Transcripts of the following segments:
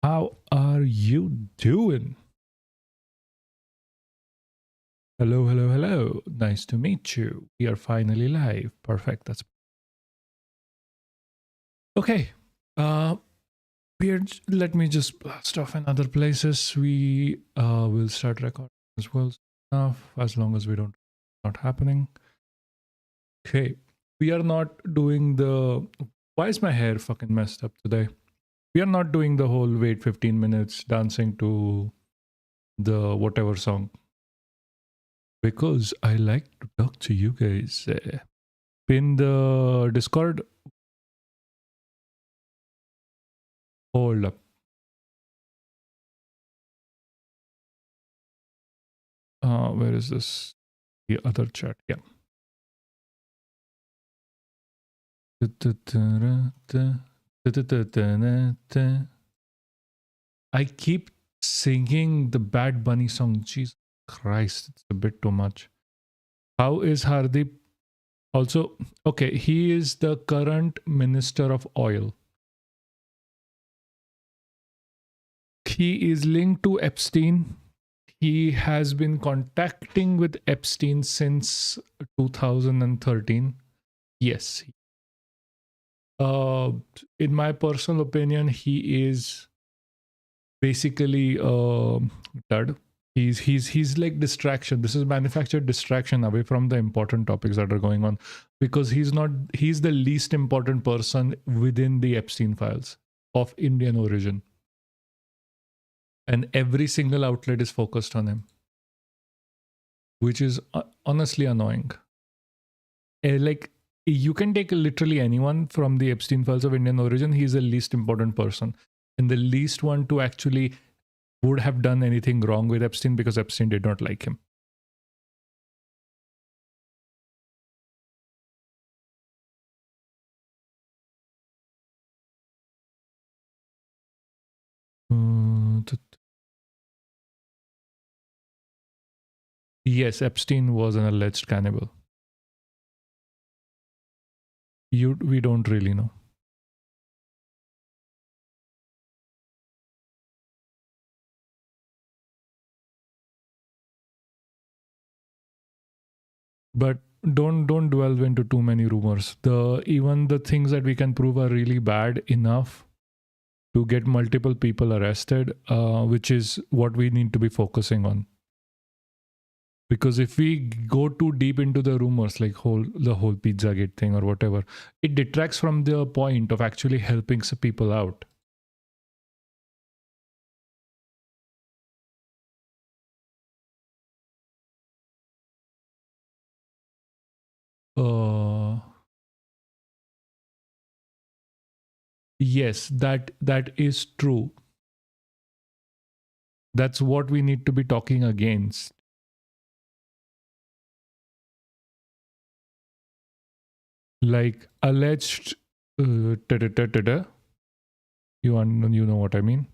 How are you doing? Hello, hello, hello. Nice to meet you. We are finally live. Perfect. That's okay. Let me just blast off in other places. We will start recording as well enough as long as we don't not happening. Okay. We are not doing the why is my hair fucking messed up today? We are not doing the whole wait 15 minutes dancing to the whatever song because I like to talk to you guys. Pin the Discord. Hold up. Where is this? The other chat. Yeah. I keep singing the Bad Bunny song. Jesus Christ, it's a bit too much. How is Hardeep? Also, okay, he is the current Minister of Oil. He is linked to Epstein. He has been contacting with Epstein since 2013. Yes. In my personal opinion, he is basically dud. He's like distraction. This is manufactured distraction away from the important topics that are going on, because he's the least important person within the Epstein files of Indian origin. And every single outlet is focused on him, which is honestly annoying. Like, you can take literally anyone from the Epstein files of Indian origin. He's the least important person and the least one to actually would have done anything wrong with Epstein, because Epstein did not like him. Yes, Epstein was an alleged cannibal. We don't really know. But don't delve into too many rumors. Even the things that we can prove are really bad enough to get multiple people arrested, which is what we need to be focusing on. Because if we go too deep into the rumors, like the whole Pizzagate thing or whatever, it detracts from the point of actually helping some people out. Yes, that is true. That's what we need to be talking against. Like alleged, you know what I mean,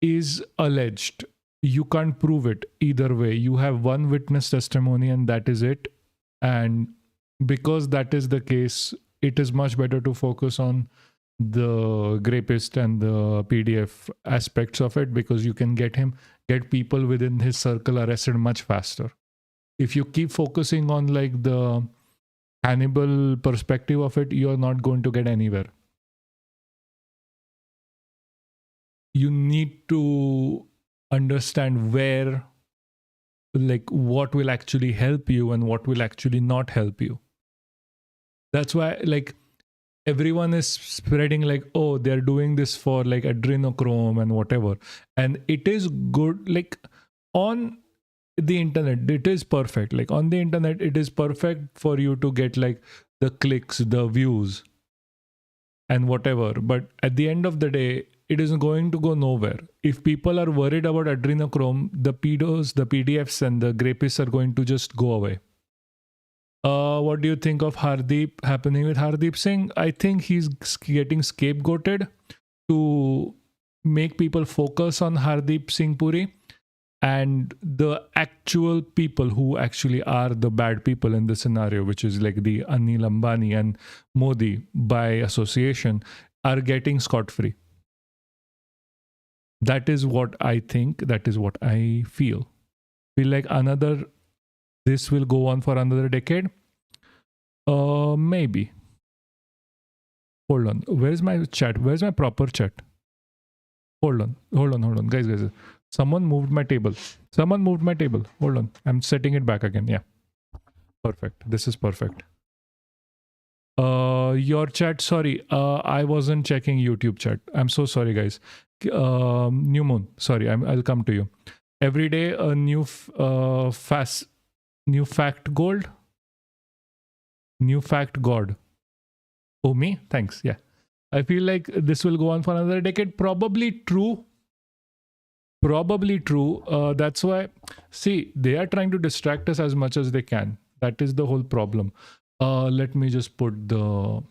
is alleged. You can't prove it either way. You have one witness testimony and that is it. And because that is the case, it is much better to focus on the rapist and the PDF aspects of it, because you can get people within his circle arrested much faster. If you keep focusing on like the Hannibal perspective of it, you're not going to get anywhere. You need to understand where, like, what will actually help you and what will actually not help you. That's why, like, everyone is spreading like, oh, they're doing this for like adrenochrome and whatever. And it is good, like, on the internet, it is perfect. Like, on the internet, it is perfect for you to get like the clicks, the views, and whatever. But at the end of the day, it isn't going to go nowhere. If people are worried about adrenochrome, the pedos, the PDFs, and the grapists are going to just go away. What do you think of Hardeep happening with Hardeep Singh? I think he's getting scapegoated to make people focus on Hardeep Singh Puri and the actual people who actually are the bad people in the scenario, which is like the Anil Ambani and Modi by association, are getting scot-free. That is what I think. That is what I feel. Feel like this will go on for another decade. Maybe. Hold on. Where's my chat? Where's my proper chat? Hold on. Guys. Someone moved my table. Hold on. I'm setting it back again. Yeah. Perfect. This is perfect. Your chat. Sorry. I wasn't checking YouTube chat. I'm so sorry, guys. New moon. Sorry. I'll come to you. Every day a new new fact gold. New fact god. Oh, me? Thanks. Yeah. I feel like this will go on for another decade. Probably true. That's why, see, they are trying to distract us as much as they can. That is the whole problem. Let me just put the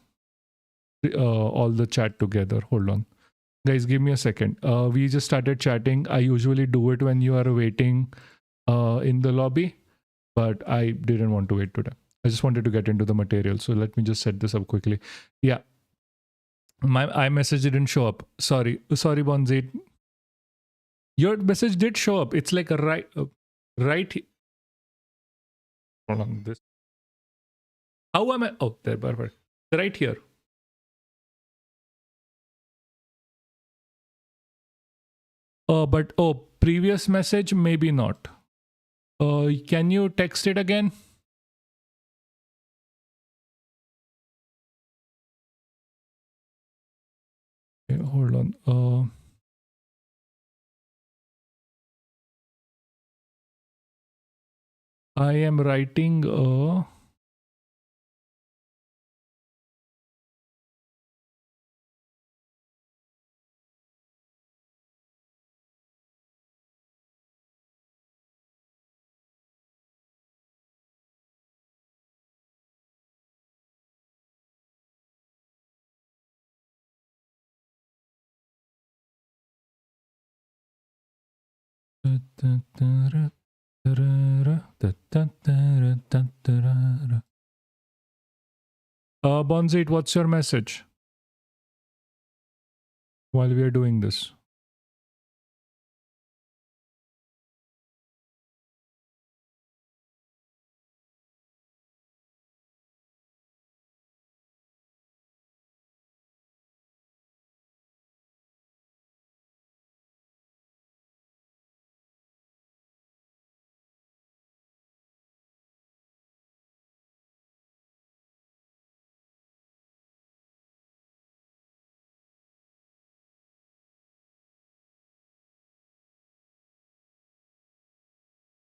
all the chat together. Hold on. Guys, give me a second. We just started chatting. I usually do it when you are waiting in the lobby, but I didn't want to wait today. I just wanted to get into the material. So let me just set this up quickly. Yeah. My iMessage didn't show up. Sorry, Bonzi. Your message did show up. It's like a right. Hold on. This. How am I? Oh, there, perfect. Right here. But previous message maybe not. Can you text it again? Okay, hold on. I am writing. Bonzit, what's your message while we are doing this?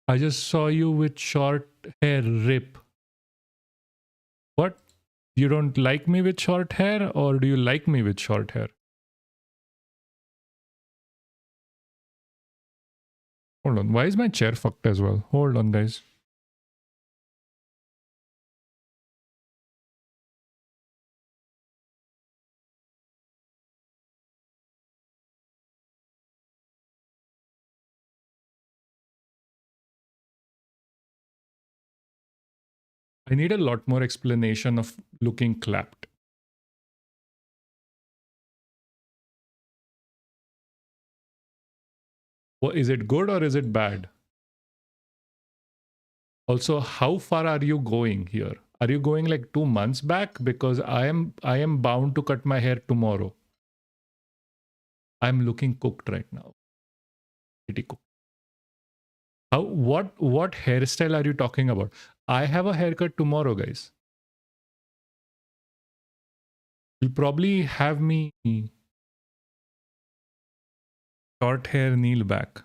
I just saw you with short hair, Rip. What? You don't like me with short hair, or do you like me with short hair? Hold on. Why is my chair fucked as well? Hold on, guys. I need a lot more explanation of looking clapped. Well, is it good or is it bad? Also, how far are you going here? Are you going like 2 months back? Because I am bound to cut my hair tomorrow. I'm looking cooked right now. Pretty cooked. What hairstyle are you talking about? I have a haircut tomorrow, guys. You'll probably have me short hair kneel back.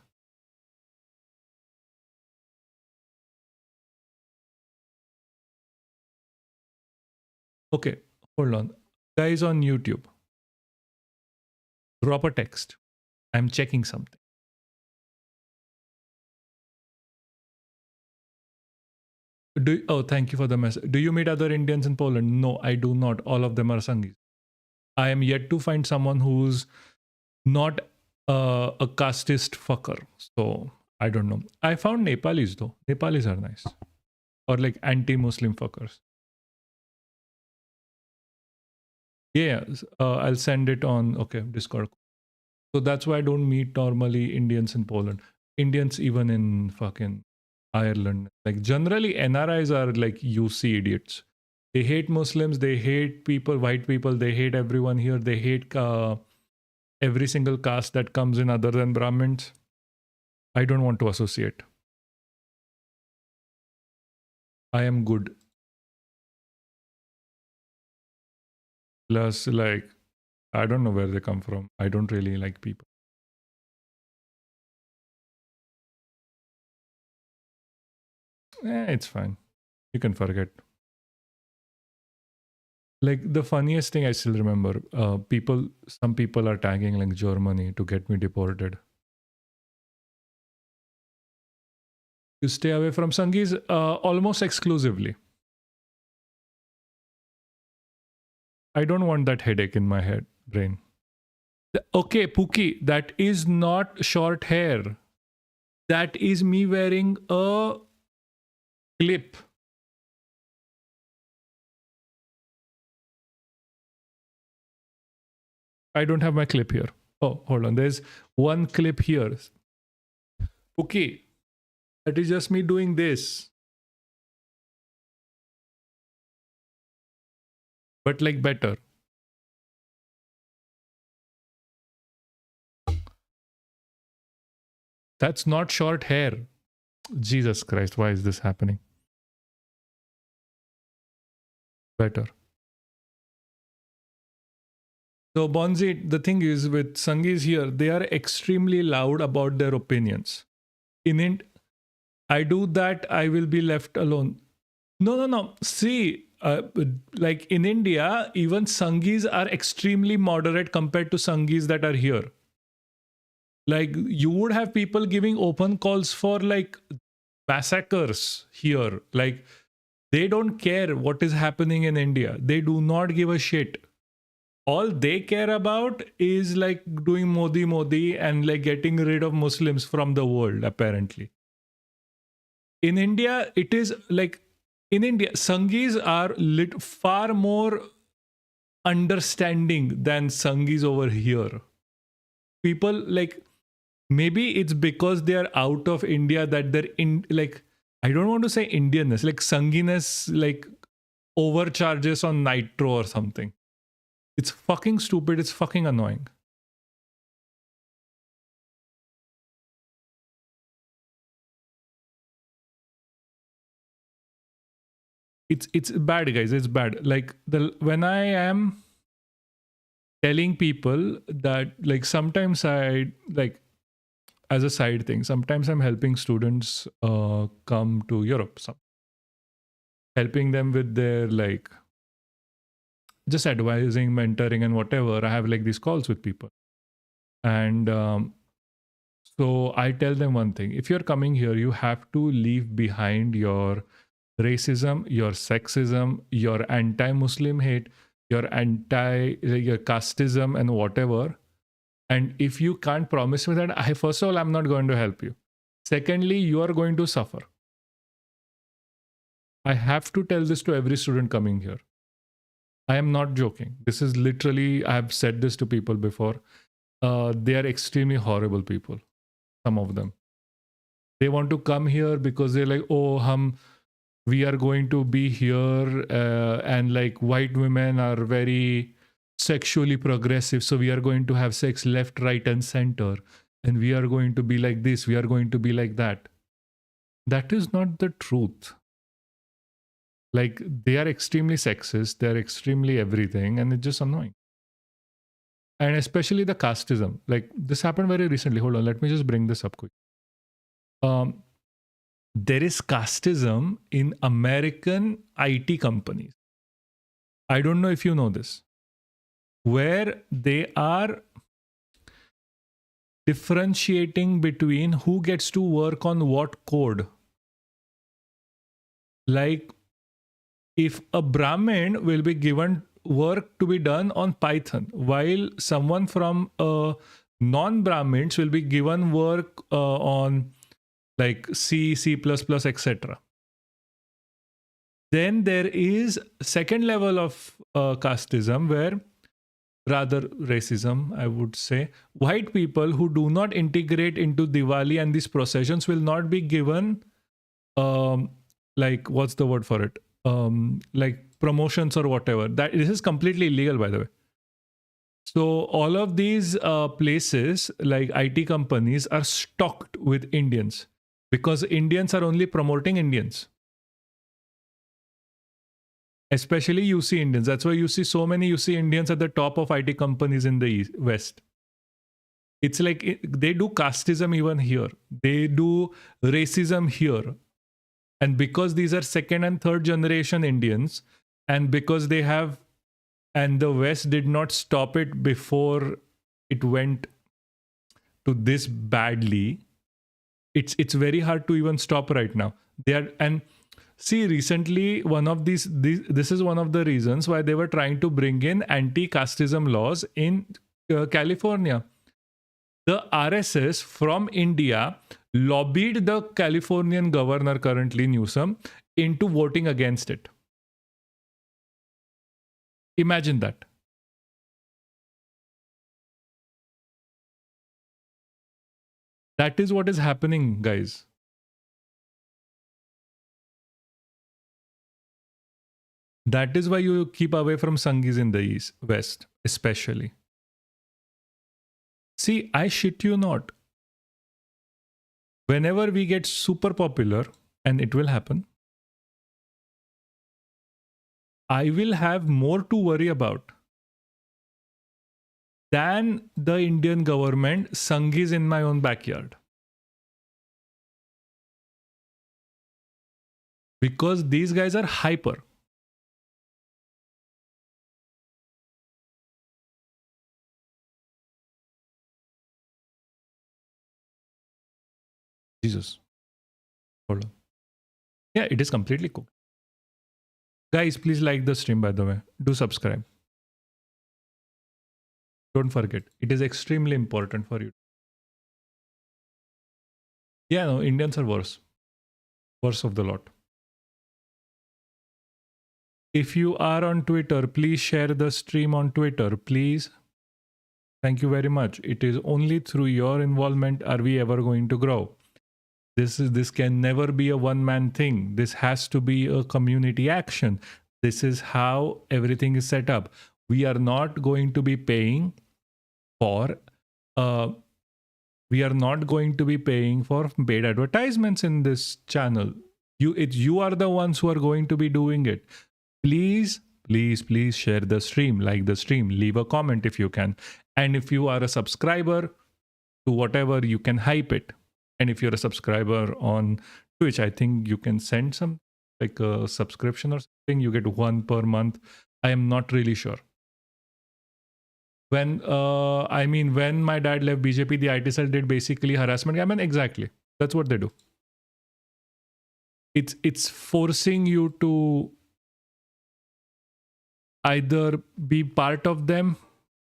Okay, hold on. Guys on YouTube, drop a text. I'm checking something. Thank you for the message. Do you meet other Indians in Poland? No, I do not. All of them are Sangees. I am yet to find someone who's not a casteist fucker. So I don't know. I found Nepalis though. Nepalis are nice. Or like anti-Muslim fuckers. Yeah, I'll send it on. Okay, Discord. So that's why I don't meet normally Indians in Poland. Indians even in fucking Ireland. Like generally NRIs are like UC idiots. They hate Muslims, they hate people, white people, they hate everyone here. They hate every single caste that comes in other than Brahmins. I don't want to associate. I am good. Plus, like, I don't know where they come from. I don't really like people. It's fine. You can forget. Like the funniest thing I still remember, some people are tagging like Germany to get me deported. You stay away from Sangees almost exclusively. I don't want that headache in my head, brain. Okay, Pookie, that is not short hair. That is me wearing a clip. I don't have my clip here. Oh, hold on. There's one clip here. Okay, that is just me doing this. But like better. That's not short hair. Jesus Christ, why is this happening? Better. So Bonzi, the thing is with Sangees here, they are extremely loud about their opinions. In it, I do that, I will be left alone. No. See, like in India, even Sangees are extremely moderate compared to Sangees that are here. Like you would have people giving open calls for like massacres here. Like they don't care what is happening in India. They do not give a shit. All they care about is like doing Modi and like getting rid of Muslims from the world, apparently. In India, it is like in India, Sangees are far more understanding than Sangees over here. People like maybe it's because they are out of India that they're in like I don't want to say Indianness, like Sanginess like overcharges on nitro or something. It's fucking stupid. It's fucking annoying. It's bad, guys. It's bad. Like when I am telling people that like sometimes I like as a side thing, sometimes I'm helping students come to Europe, helping them with their like just advising, mentoring, and whatever. I have like these calls with people, and so I tell them one thing: if you're coming here, you have to leave behind your racism, your sexism, your anti-Muslim hate, your your casteism, and whatever. And if you can't promise me that, first of all, I'm not going to help you. Secondly, you are going to suffer. I have to tell this to every student coming here. I am not joking. This is literally, I have said this to people before. They are extremely horrible people, some of them. They want to come here because they're like, oh, we are going to be here and like white women are very sexually progressive. So we are going to have sex left, right, and center. And we are going to be like this. We are going to be like that. That is not the truth. Like they are extremely sexist. They're extremely everything. And it's just annoying. And especially the casteism. Like this happened very recently. Hold on. Let me just bring this up quick. There is casteism in American IT companies. I don't know if you know this, where they are differentiating between who gets to work on what code. Like, if a Brahmin will be given work to be done on Python, while someone from non-Brahmins will be given work on like C, C++, etc. Then there is second level of casteism where rather racism, I would say. White people who do not integrate into Diwali and these processions will not be given, like, what's the word for it? Like promotions or whatever. That this is completely illegal, by the way. So all of these places, like IT companies, are stocked with Indians because Indians are only promoting Indians, especially UC Indians. That's why you see so many UC Indians at the top of IT companies in the West. It's like they do casteism even here. They do racism here. And because these are second and third generation Indians, and because they have, and the West did not stop it before it went to this badly, it's very hard to even stop right now. They are, and see, recently one of these this is one of the reasons why they were trying to bring in anti-casteism laws in California. The RSS from India lobbied the Californian governor, currently Newsom, into voting against it. Imagine that. That is what is happening, guys. That is why you keep away from Sanghis in the East, West, especially. See, I shit you not. Whenever we get super popular, and it will happen, I will have more to worry about than the Indian government, Sanghis in my own backyard. Because these guys are hyper. Jesus. Hold on. Yeah, it is completely cooked. Guys, please like the stream, by the way. Do subscribe. Don't forget. It is extremely important for you. Yeah, no, Indians are worse. Worse of the lot. If you are on Twitter, please share the stream on Twitter, please. Thank you very much. It is only through your involvement are we ever going to grow. This can never be a one-man thing. This has to be a community action. This is how everything is set up. We are not going to be paying for we are not going to be paying for paid advertisements in this channel. You are the ones who are going to be doing it. Please, please, please share the stream, like the stream, leave a comment if you can. And if you are a subscriber to whatever, you can hype it. And if you're a subscriber on Twitch, I think you can send some, like a subscription or something. You get one per month. I am not really sure. When when my dad left BJP, the IT cell did basically harassment. I mean, exactly. That's what they do. It's forcing you to either be part of them.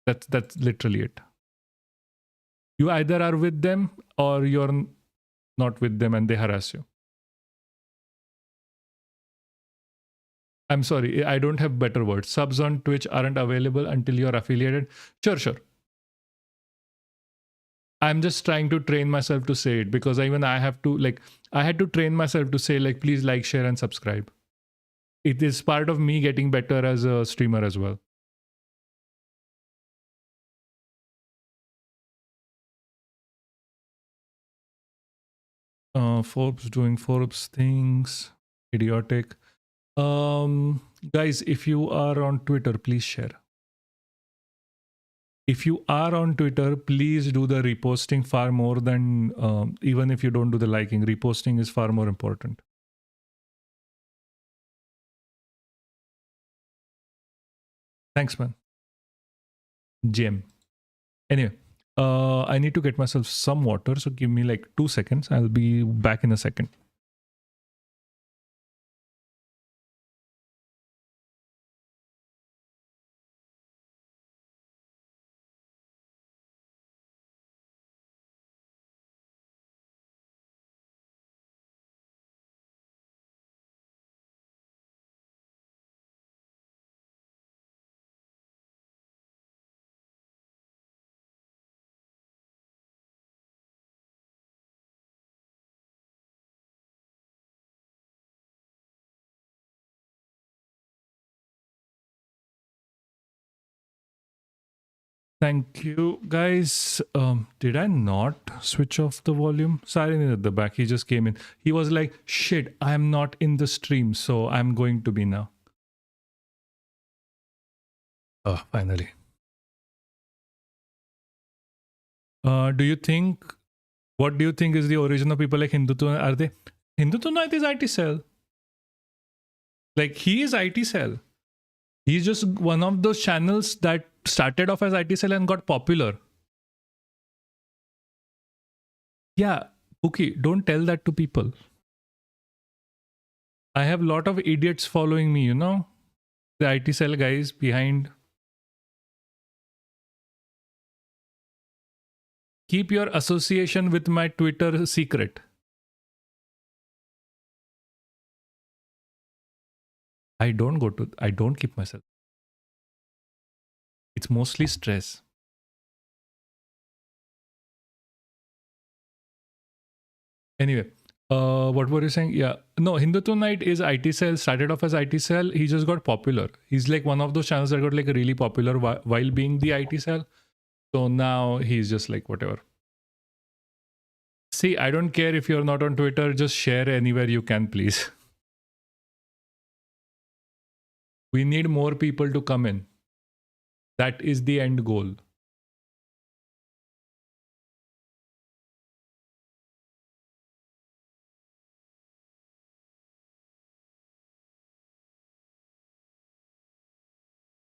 That's literally it. You either are with them or you're not with them and they harass you. I'm sorry, I don't have better words. Subs on Twitch aren't available until you're affiliated. Sure. I'm just trying to train myself to say it because even I have to, like, I had to train myself to say, like, please like, share, and subscribe. It is part of me getting better as a streamer as well. Forbes doing Forbes things, idiotic. Guys, if you are on Twitter, please share. If you are on Twitter, please do the reposting far more than, even if you don't do the liking, reposting is far more important. Thanks, man. Jim. Anyway, I need to get myself some water, so give me like 2 seconds. I'll be back in a second. Thank you, guys. Did I not switch off the volume? Siren at the back. He just came in. He was like, "Shit, I'm not in the stream, so I'm going to be now." Oh, finally. Do you think? What do you think is the origin of people like Hindutva? Are they Hindutva? No, it is IT cell. Like he is IT cell. He's just one of those channels that started off as IT cell and got popular. Yeah, Pookie, don't tell that to people. I have a lot of idiots following me, you know? The IT cell guys behind. Keep your association with my Twitter secret. I don't keep myself. It's mostly stress. Anyway, what were you saying? Yeah. No, Hindutva Night is IT Cell, started off as IT Cell. He just got popular. He's like one of those channels that got like really popular while being the IT Cell. So now he's just like whatever. See, I don't care if you're not on Twitter, just share anywhere you can, please. We need more people to come in. That is the end goal.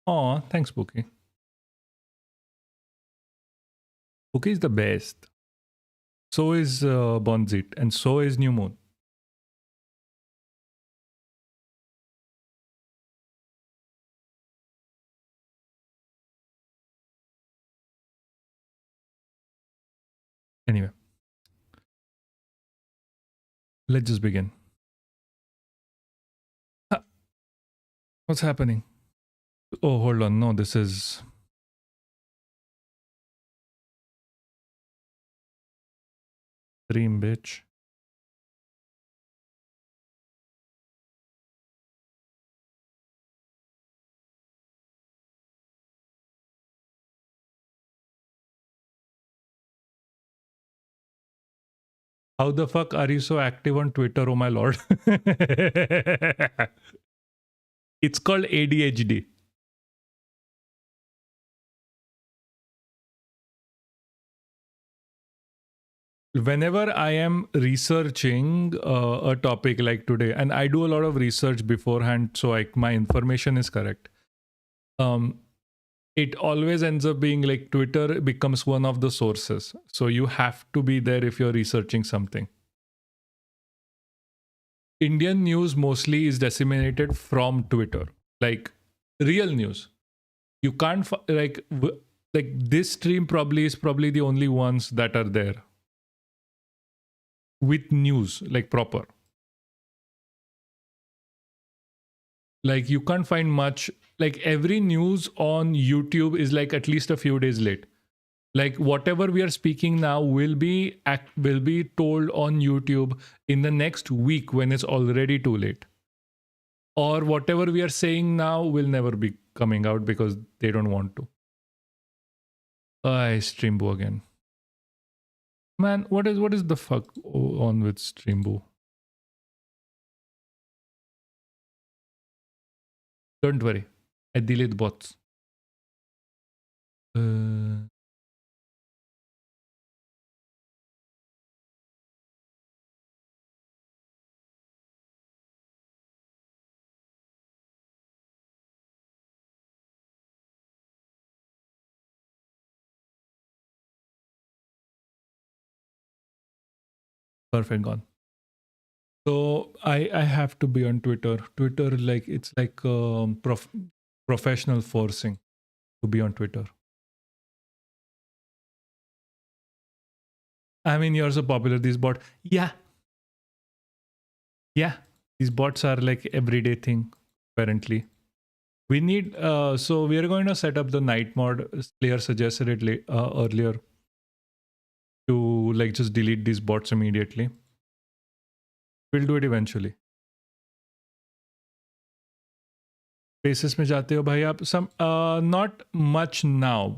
Aw, thanks, Bookie. Bookie is the best. So is Bonzit, and so is New Moon. Anyway, let's just begin. What's happening? Oh, hold on. No, this is stream, bitch. How the fuck are you so active on Twitter? Oh my lord. It's called ADHD. Whenever I am researching a topic like today, and I do a lot of research beforehand, so my information is correct. It always ends up being like Twitter becomes one of the sources. So you have to be there if you're researching something. Indian news mostly is disseminated from Twitter, like real news. You can't like this stream probably is probably the only ones that are there with news, like proper. Like you can't find much. Like every news on YouTube is like at least a few days late. Like whatever we are speaking now will be told on YouTube in the next week when it's already too late. Or whatever we are saying now will never be coming out because they don't want to. I Streambo again. Man, what is the fuck on with Streambo? Don't worry, I delete bots. Perfect, gone. So I have to be on Twitter. Twitter, like it's like professional forcing to be on Twitter. I mean, you're so popular. These bots, yeah, these bots are like everyday thing. Apparently, we need. So we are going to set up the night mode. Player suggested it earlier to like just delete these bots immediately. We'll do it eventually. Spaces में जाते हो भाई आप? Some not much now.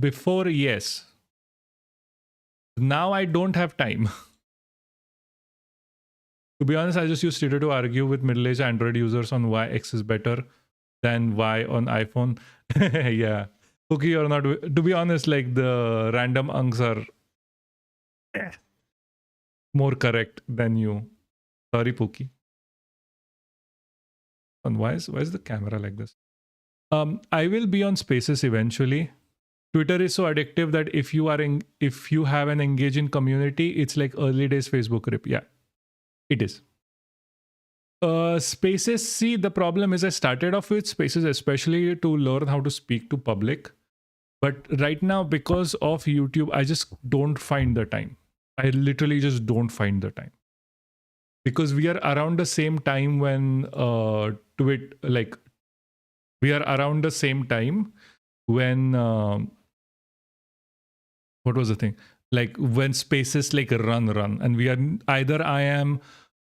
Before, yes. Now I don't have time. To be honest, I just use Twitter to argue with middle-aged Android users on why X is better than Y on iPhone. Yeah. Cookie or not. To be honest, like the random unks are more correct than you. Sorry, Pookie. And why is the camera like this? I will be on Spaces eventually. Twitter is so addictive that if you have an engaging community, it's like early days Facebook rip. Yeah, it is. Spaces. See, the problem is I started off with Spaces especially to learn how to speak to public, but right now because of YouTube, I just don't find the time. I literally just don't find the time because we are around the same time when we are around the same time when what was the thing, like when Spaces like run and we are either I am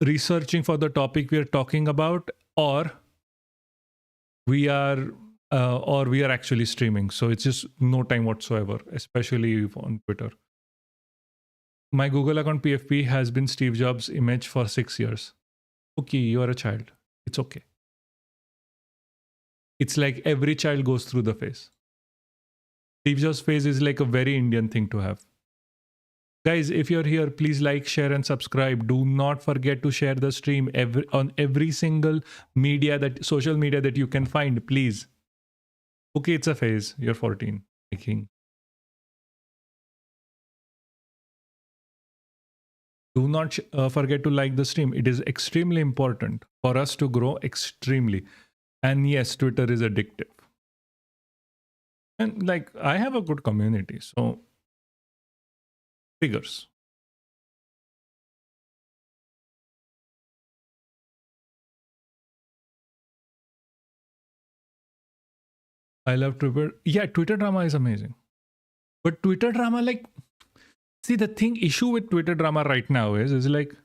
researching for the topic we are talking about or we are actually streaming, so it's just no time whatsoever, especially on Twitter. My Google account PFP has been Steve Jobs image for 6 years. Okay, you are a child, it's okay. It's like every child goes through the phase. Steve Jobs phase is like a very Indian thing to have. Guys, if you're here, please like, share, and subscribe. Do not forget to share the stream on every single social media that you can find, please. Okay, it's a phase. You're 14. King. Do not forget to like the stream. It is extremely important for us to grow extremely. And yes, Twitter is addictive. And like, I have a good community, so figures. I love Twitter. Yeah, Twitter drama is amazing. But Twitter drama, like, see, the issue with Twitter drama right now is like,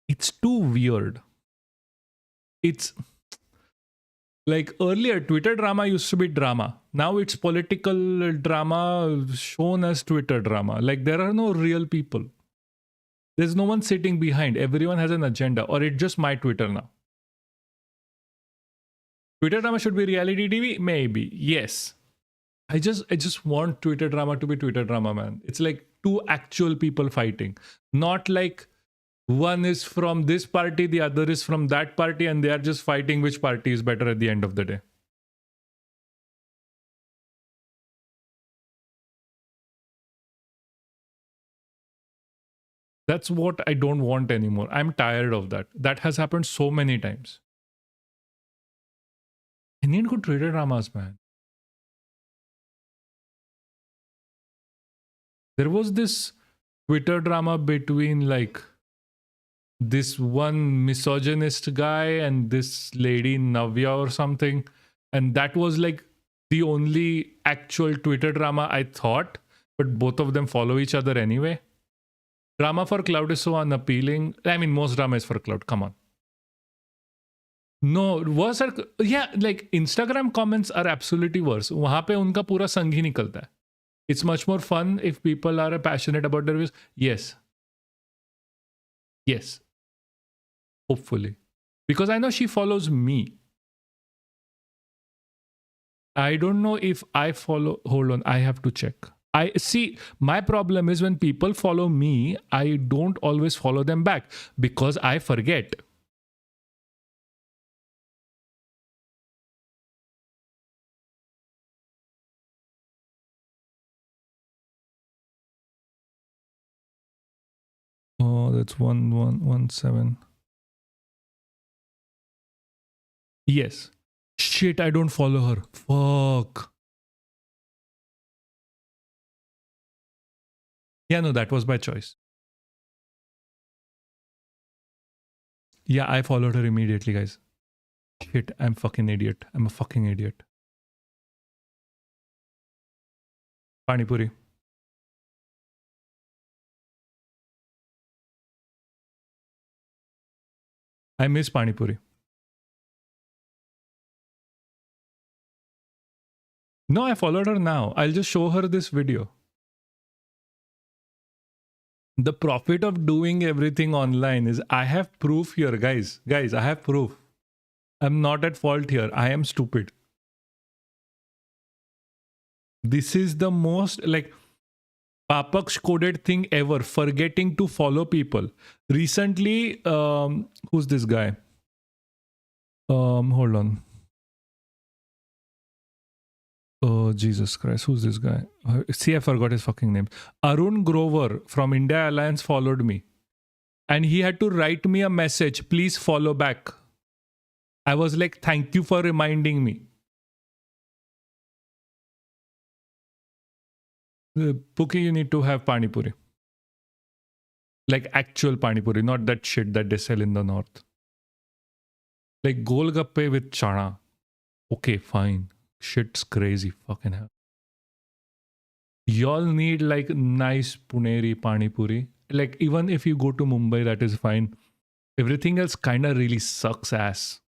it's too weird. It's like earlier, Twitter drama used to be drama. Now it's political drama shown as Twitter drama. Like, there are no real people. There's no one sitting behind. Everyone has an agenda, or it's just my Twitter now. Twitter drama should be reality TV? Maybe. Yes. I just want Twitter drama to be Twitter drama, man. It's like two actual people fighting. Not like one is from this party, the other is from that party, and they are just fighting which party is better at the end of the day. That's what I don't want anymore. I'm tired of that. That has happened so many times. I need good Twitter dramas, man. There was this Twitter drama between like this one misogynist guy and this lady Navya or something. And that was like the only actual Twitter drama I thought, but both of them follow each other anyway. Drama for cloud is so unappealing. I mean, most drama is for cloud. Come on. No, worse are, yeah, like Instagram comments are absolutely worse. वहाँ पे उनका पूरा संग ही निकलता है. It's much more fun if people are passionate about their views. Yes. Yes. Hopefully. Because I know she follows me. I don't know if I follow. Hold on. I have to check. I see. My problem is when people follow me, I don't always follow them back because I forget. Oh, that's 1117. Yes. Shit, I don't follow her. Fuck. Yeah, no, that was by choice. Yeah, I followed her immediately, guys. Shit, I'm fucking idiot. I'm a fucking idiot. Pani Puri. I miss Pani Puri. No, I followed her now. I'll just show her this video. The profit of doing everything online is I have proof here, guys. Guys, I have proof. I'm not at fault here. I am stupid. This is the most like Papaksh coded thing ever. Forgetting to follow people. Recently, who's this guy? Hold on. Oh, Jesus Christ. Who's this guy? See, I forgot his fucking name. Arun Grover from India Alliance followed me. And he had to write me a message. Please follow back. I was like, thank you for reminding me. Puki, you need to have Pani Puri. Like actual Pani Puri, not that shit that they sell in the north. Like Golgappe with chana. Okay, fine. Shit's crazy. Fucking hell. Y'all need like nice Puneri Pani Puri. Like even if you go to Mumbai, that is fine. Everything else kind of really sucks ass.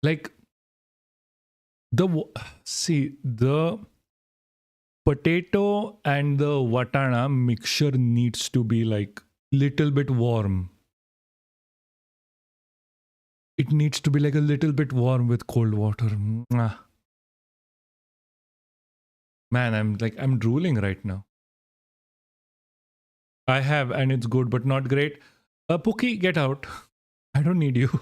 Like the potato and the watana mixture needs to be like little bit warm. It needs to be like a little bit warm with cold water. Man, I'm drooling right now. I have, and it's good, but not great. Puki, get out. I don't need you.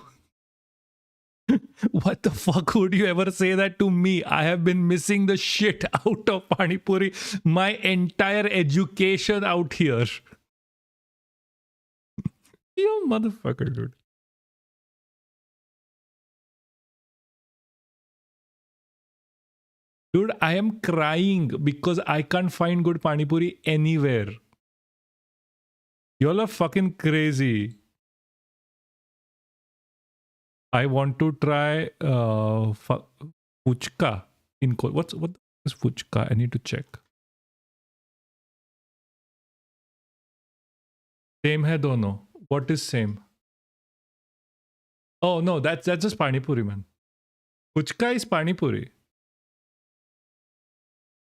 What the fuck would you ever say that to me? I have been missing the shit out of Pani Puri my entire education out here. You motherfucker, dude. Dude, I am crying because I can't find good Pani Puri anywhere. Y'all are fucking crazy. I want to try fuchka in what is fuchka? I need to check. Same hai dono. What is same? Oh no, that's just Pani Puri, man. Fuchka is Pani Puri.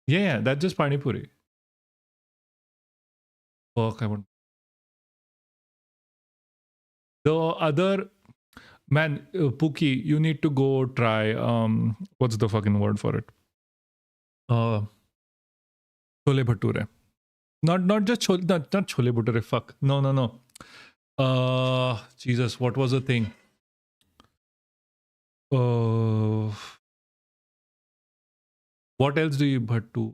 Yeah, that's just Pani Puri. Fuck, I want. The other man, Puki, you need to go try. What's the fucking word for it? Chole bhature. Not just chole, not chole bhature. Fuck. No. Jesus, what was the thing? What else do you bhattu?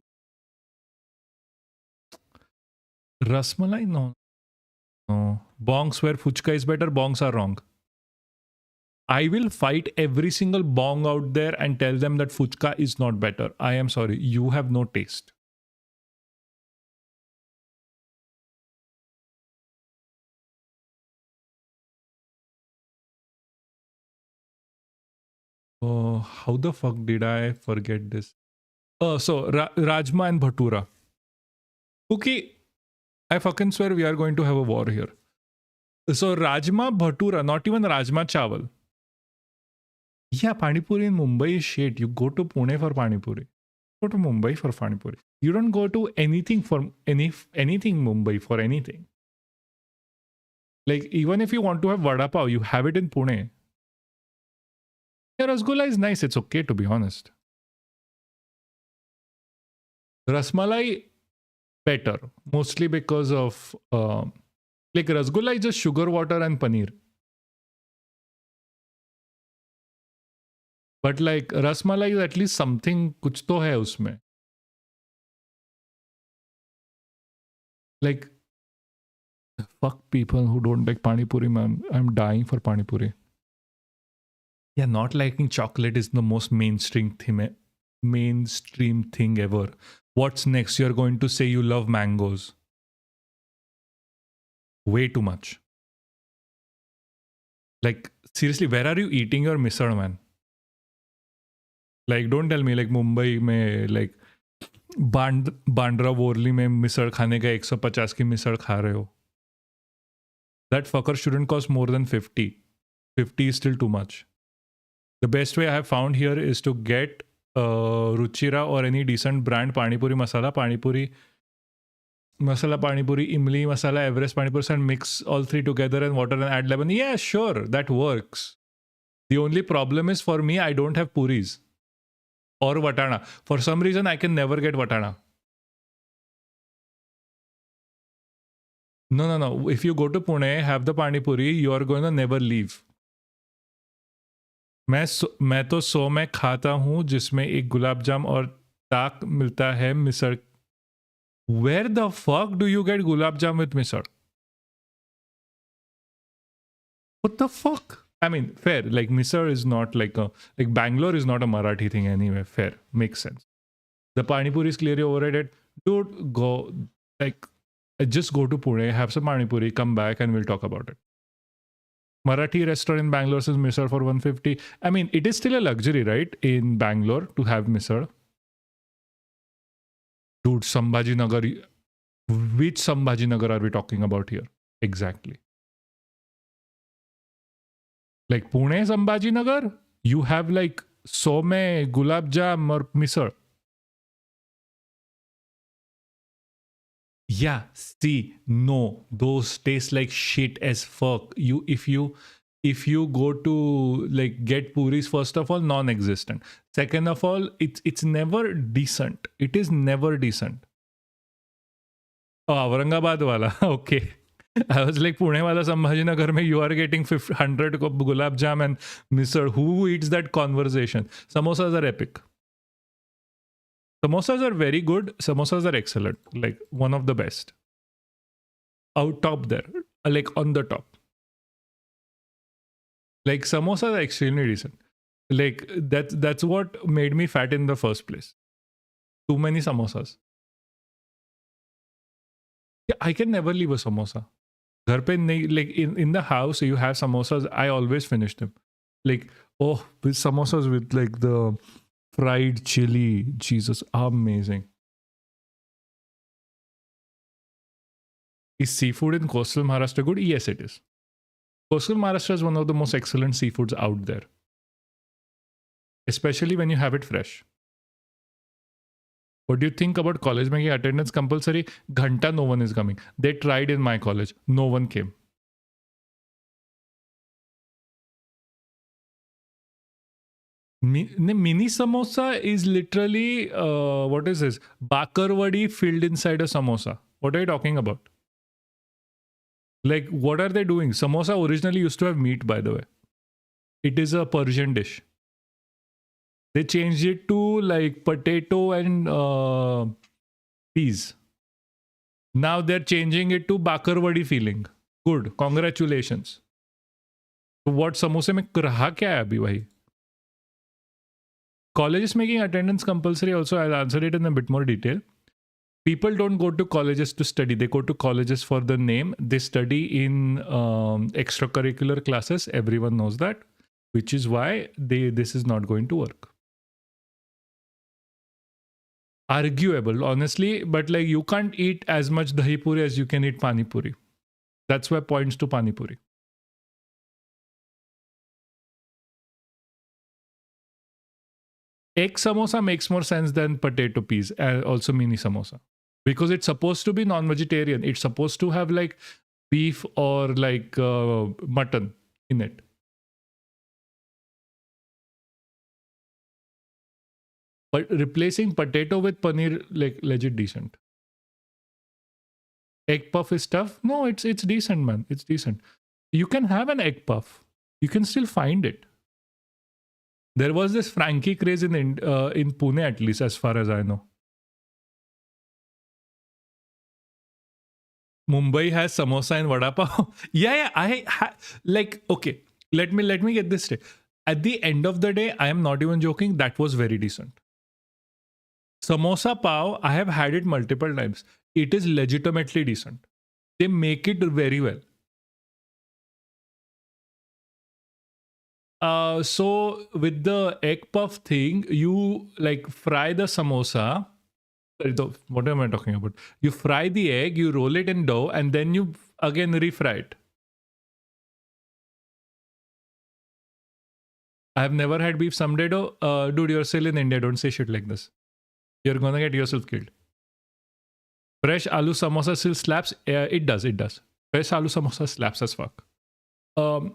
Rasmalai? No. Bongs where fuchka is better, bongs are wrong. I will fight every single bong out there and tell them that fuchka is not better. I am sorry. You have no taste. Oh, how the fuck did I forget this? So Rajma and Bhatura. Okay, I fucking swear we are going to have a war here. So Rajma Bhatura, not even Rajma Chawal. Yeah, Pani Puri in Mumbai is shit. You go to Pune for Pani Puri. Go to Mumbai for Pani Puri. You don't go to anything for anything Mumbai for anything. Like even if you want to have Vada Pav, you have it in Pune. Yeah, Rasgulla is nice. It's okay to be honest. Rasmalai better, mostly because of like Rasgulla is just sugar water and paneer. But like Rasmalai is at least something, kuch to hai usme. Like fuck people who don't like Pani Puri, man. I'm dying for Pani Puri. Yeah, not liking chocolate is the most mainstream thing ever. What's next? You're going to say you love mangoes. Way too much. Like, seriously, where are you eating your misal, man? Like, don't tell me, like, Mumbai में, like, Bandra वोरली में मिसळ खाने का 150 की मिसळ खा रहे हो. That fucker shouldn't cost more than 50. 50 is still too much. The best way I have found here is to get Ruchira or any decent brand pani puri masala, pani puri, imli masala, Everest pani puri, and mix all three together and water and add lemon. Yeah, sure, that works. The only problem is for me, I don't have puris or watana. For some reason, I can never get watana. No. If you go to Pune, have the pani puri, you are going to never leave. मैं तो 100 में खाता हूँ जिसमें एक गुलाब जाम और ताक मिलता है misal. Where the fuck do you get gulab jam with misal? What the fuck? I mean, fair. Like misal is not like Bangalore is not a Marathi thing anyway. Fair, makes sense. The pani puri is clearly overrated. Dude, just go to Pune, have some pani puri, come back, and we'll talk about it. Marathi restaurant in Bangalore says misal for 150. I mean, it is still a luxury, right, in Bangalore to have misal. Dude, Sambhajinagar. Which Sambhajinagar are we talking about here? Exactly. Like Pune Sambhajinagar? You have like some gulab jam or misal. Yeah, see, no, those taste like shit as fuck. If you go to like get puris, first of all, non-existent. Second of all, it's never decent. It is never decent. Oh, Aurangabad wala. Okay. I was like, Pune wala Sambhajinagar mein you are getting 100 gulab jam and misal. Who eats that conversation? Samosas are epic. Samosas are very good. Samosas are excellent. Like one of the best. Out top there. Like on the top. Like samosas are extremely decent. Like that's what made me fat in the first place. Too many samosas. Yeah, I can never leave a samosa. Ghar pe like in the house you have samosas. I always finish them. Like, oh, with samosas with like the fried chili. Jesus, amazing. Is seafood in coastal Maharashtra good? Yes, it is. Coastal Maharashtra is one of the most excellent seafoods out there. Especially when you have it fresh. What do you think about college making attendance compulsory? Ghanta, no one is coming. They tried in my college. No one came. Mini samosa is literally, what is this? Bakarwadi filled inside a samosa. What are you talking about? Like, what are they doing? Samosa originally used to have meat, by the way. It is a Persian dish. They changed it to like potato and peas. Now they're changing it to bakarwadi feeling. Good. Congratulations. What samosa mein raha kya hai abhi bhai? Colleges making attendance compulsory also, I'll answer it in a bit more detail. People don't go to colleges to study. They go to colleges for the name. They study in extracurricular classes. Everyone knows that, which is why this is not going to work. Arguable, honestly, but like you can't eat as much dahi puri as you can eat pani puri. That's why points to pani puri. Egg samosa makes more sense than potato peas, also mini samosa. Because it's supposed to be non-vegetarian. It's supposed to have like beef or like mutton in it. But replacing potato with paneer, like legit decent. Egg puff is tough. No, it's decent, man. It's decent. You can have an egg puff. You can still find it. There was this Frankie craze in Pune, at least, as far as I know. Mumbai has samosa and vada pav. Yeah. Okay. Let me get this straight. At the end of the day, I am not even joking. That was very decent. Samosa pav, I have had it multiple times. It is legitimately decent. They make it very well. So with the egg puff thing, you like fry the samosa. What am I talking about? You fry the egg, you roll it in dough, and then you again refry it. I have never had beef. Someday, dude, you're still in India. Don't say shit like this. You're gonna get yourself killed. Fresh aloo samosa still slaps. It does. It does. Fresh aloo samosa slaps as fuck. Um,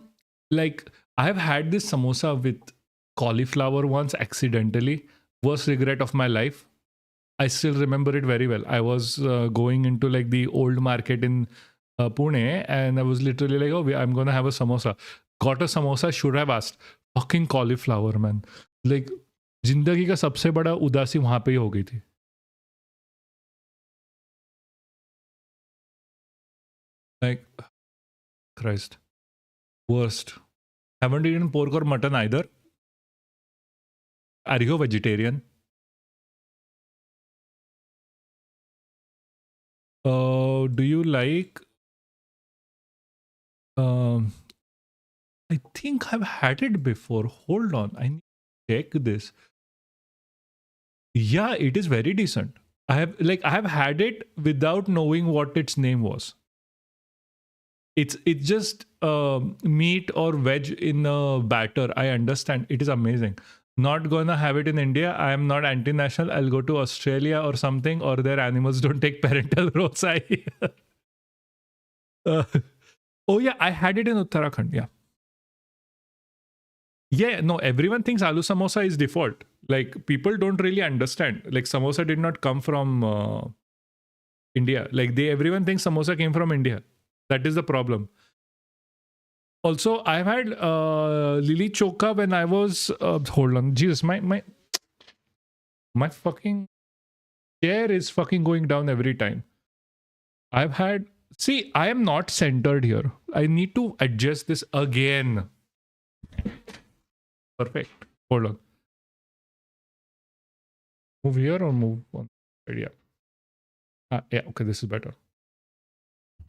like I have had this samosa with cauliflower once accidentally. Worst regret of my life. I still remember it very well. I was going into like the old market in Pune, and I was literally like, "Oh, I'm gonna have a samosa." Got a samosa. Should have asked. Fucking cauliflower, man. Like जिंदगी का सबसे बड़ा उदासी वहां पे ही हो गई थी. Like, Christ, worst. Haven't eaten pork or mutton either. Are you a vegetarian? Do you like? Um, I think I've had it before. Hold on, I need to check this. Yeah, it is very decent. I have had it without knowing what its name was. It's just meat or veg in a batter. I understand. It is amazing. Not gonna have it in India. I am not anti-national. I'll go to Australia or something, or their animals don't take parental roles. Oh yeah, I had it in Uttarakhand. Yeah. Yeah, no, everyone thinks aloo samosa is default. Like, people don't really understand. Like, samosa did not come from India. Like, everyone thinks samosa came from India. That is the problem. Also, I've had lili choka when I was. Hold on, Jesus, my fucking chair is fucking going down every time. I've had. See, I am not centered here. I need to adjust this again. Perfect. Hold on. Move here or move on? Yeah. Yeah. Okay, this is better.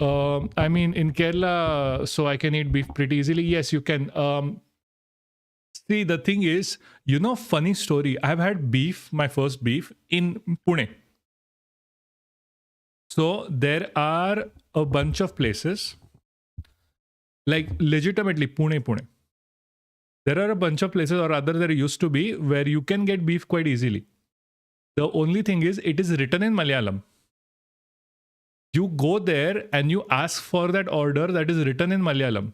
I mean, in Kerala, so I can eat beef pretty easily. Yes, you can. See, the thing is, funny story. I've had beef, my first beef, in Pune. So there are a bunch of places, like legitimately Pune. There are a bunch of places, or rather there used to be, where you can get beef quite easily. The only thing is, it is written in Malayalam. You go there and you ask for that order that is written in Malayalam.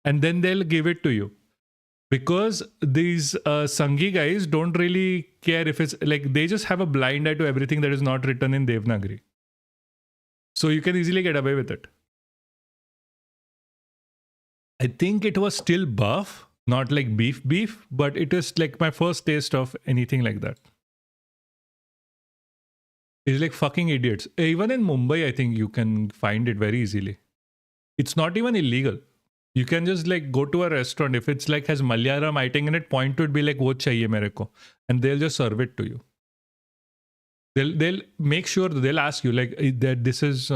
And then they'll give it to you. Because these Sanghi guys don't really care if it's like, they just have a blind eye to everything that is not written in Devanagari. So you can easily get away with it. I think it was still buff, not like beef, but it is like my first taste of anything like that. It's like fucking idiots. Even in Mumbai, I think you can find it very easily. It's not even illegal. You can just like go to a restaurant. If it's like has Malayalam writing in it, point to it, be like, "Wo chahiye mere ko," and they'll just serve it to you. They'll make sure they'll ask you like that. This is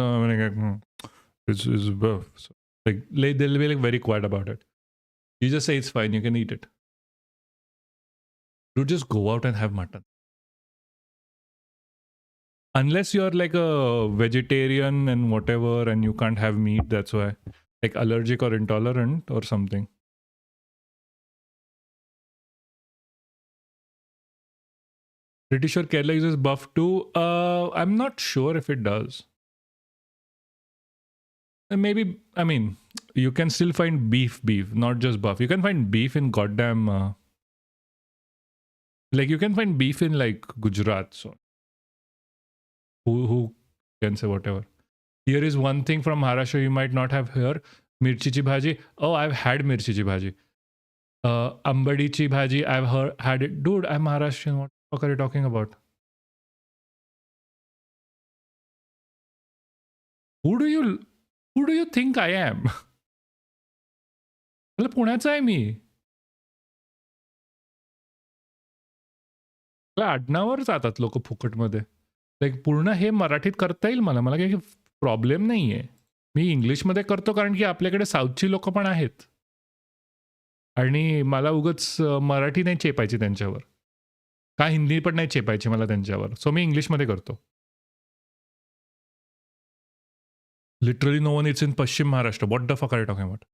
is buff. So, like they'll be like very quiet about it. You just say it's fine. You can eat it. You just go out and have mutton. Unless you're like a vegetarian and whatever, and you can't have meat. That's why, like allergic or intolerant or something. Pretty sure Kerala uses buff too. I'm not sure if it does. Maybe, I mean, you can still find beef, not just buff. You can find beef in goddamn. Like, you can find beef in like Gujarat. So, who can say whatever. Here is one thing from Maharashtra you might not have heard. Mirchichi bhaji. Oh, I've had mirchichi bhaji. Ambadichi bhaji. I've had it. Dude, I'm Maharashtrian. What the fuck are you talking about? Who do you think I am? पुण्याचा आहे मी. आडनावर जातात लोक फुकटमध्ये. Like पूर्ण हे मराठीत करता येईल मला काही प्रॉब्लेम नाही आहे. मी इंग्लिशमध्ये करतो कारण की आपल्याकडे साऊथची लोक पण आहेत. आणि मला उगाच मराठी नाही चेपायची त्यांच्यावर. का हिंदी पण नाही चेपायची मला त्यांच्यावर. सो मी इंग्लिशमध्ये करतो. Literally no one it's in Paschim Maharashtra. What the fuck are you talking about?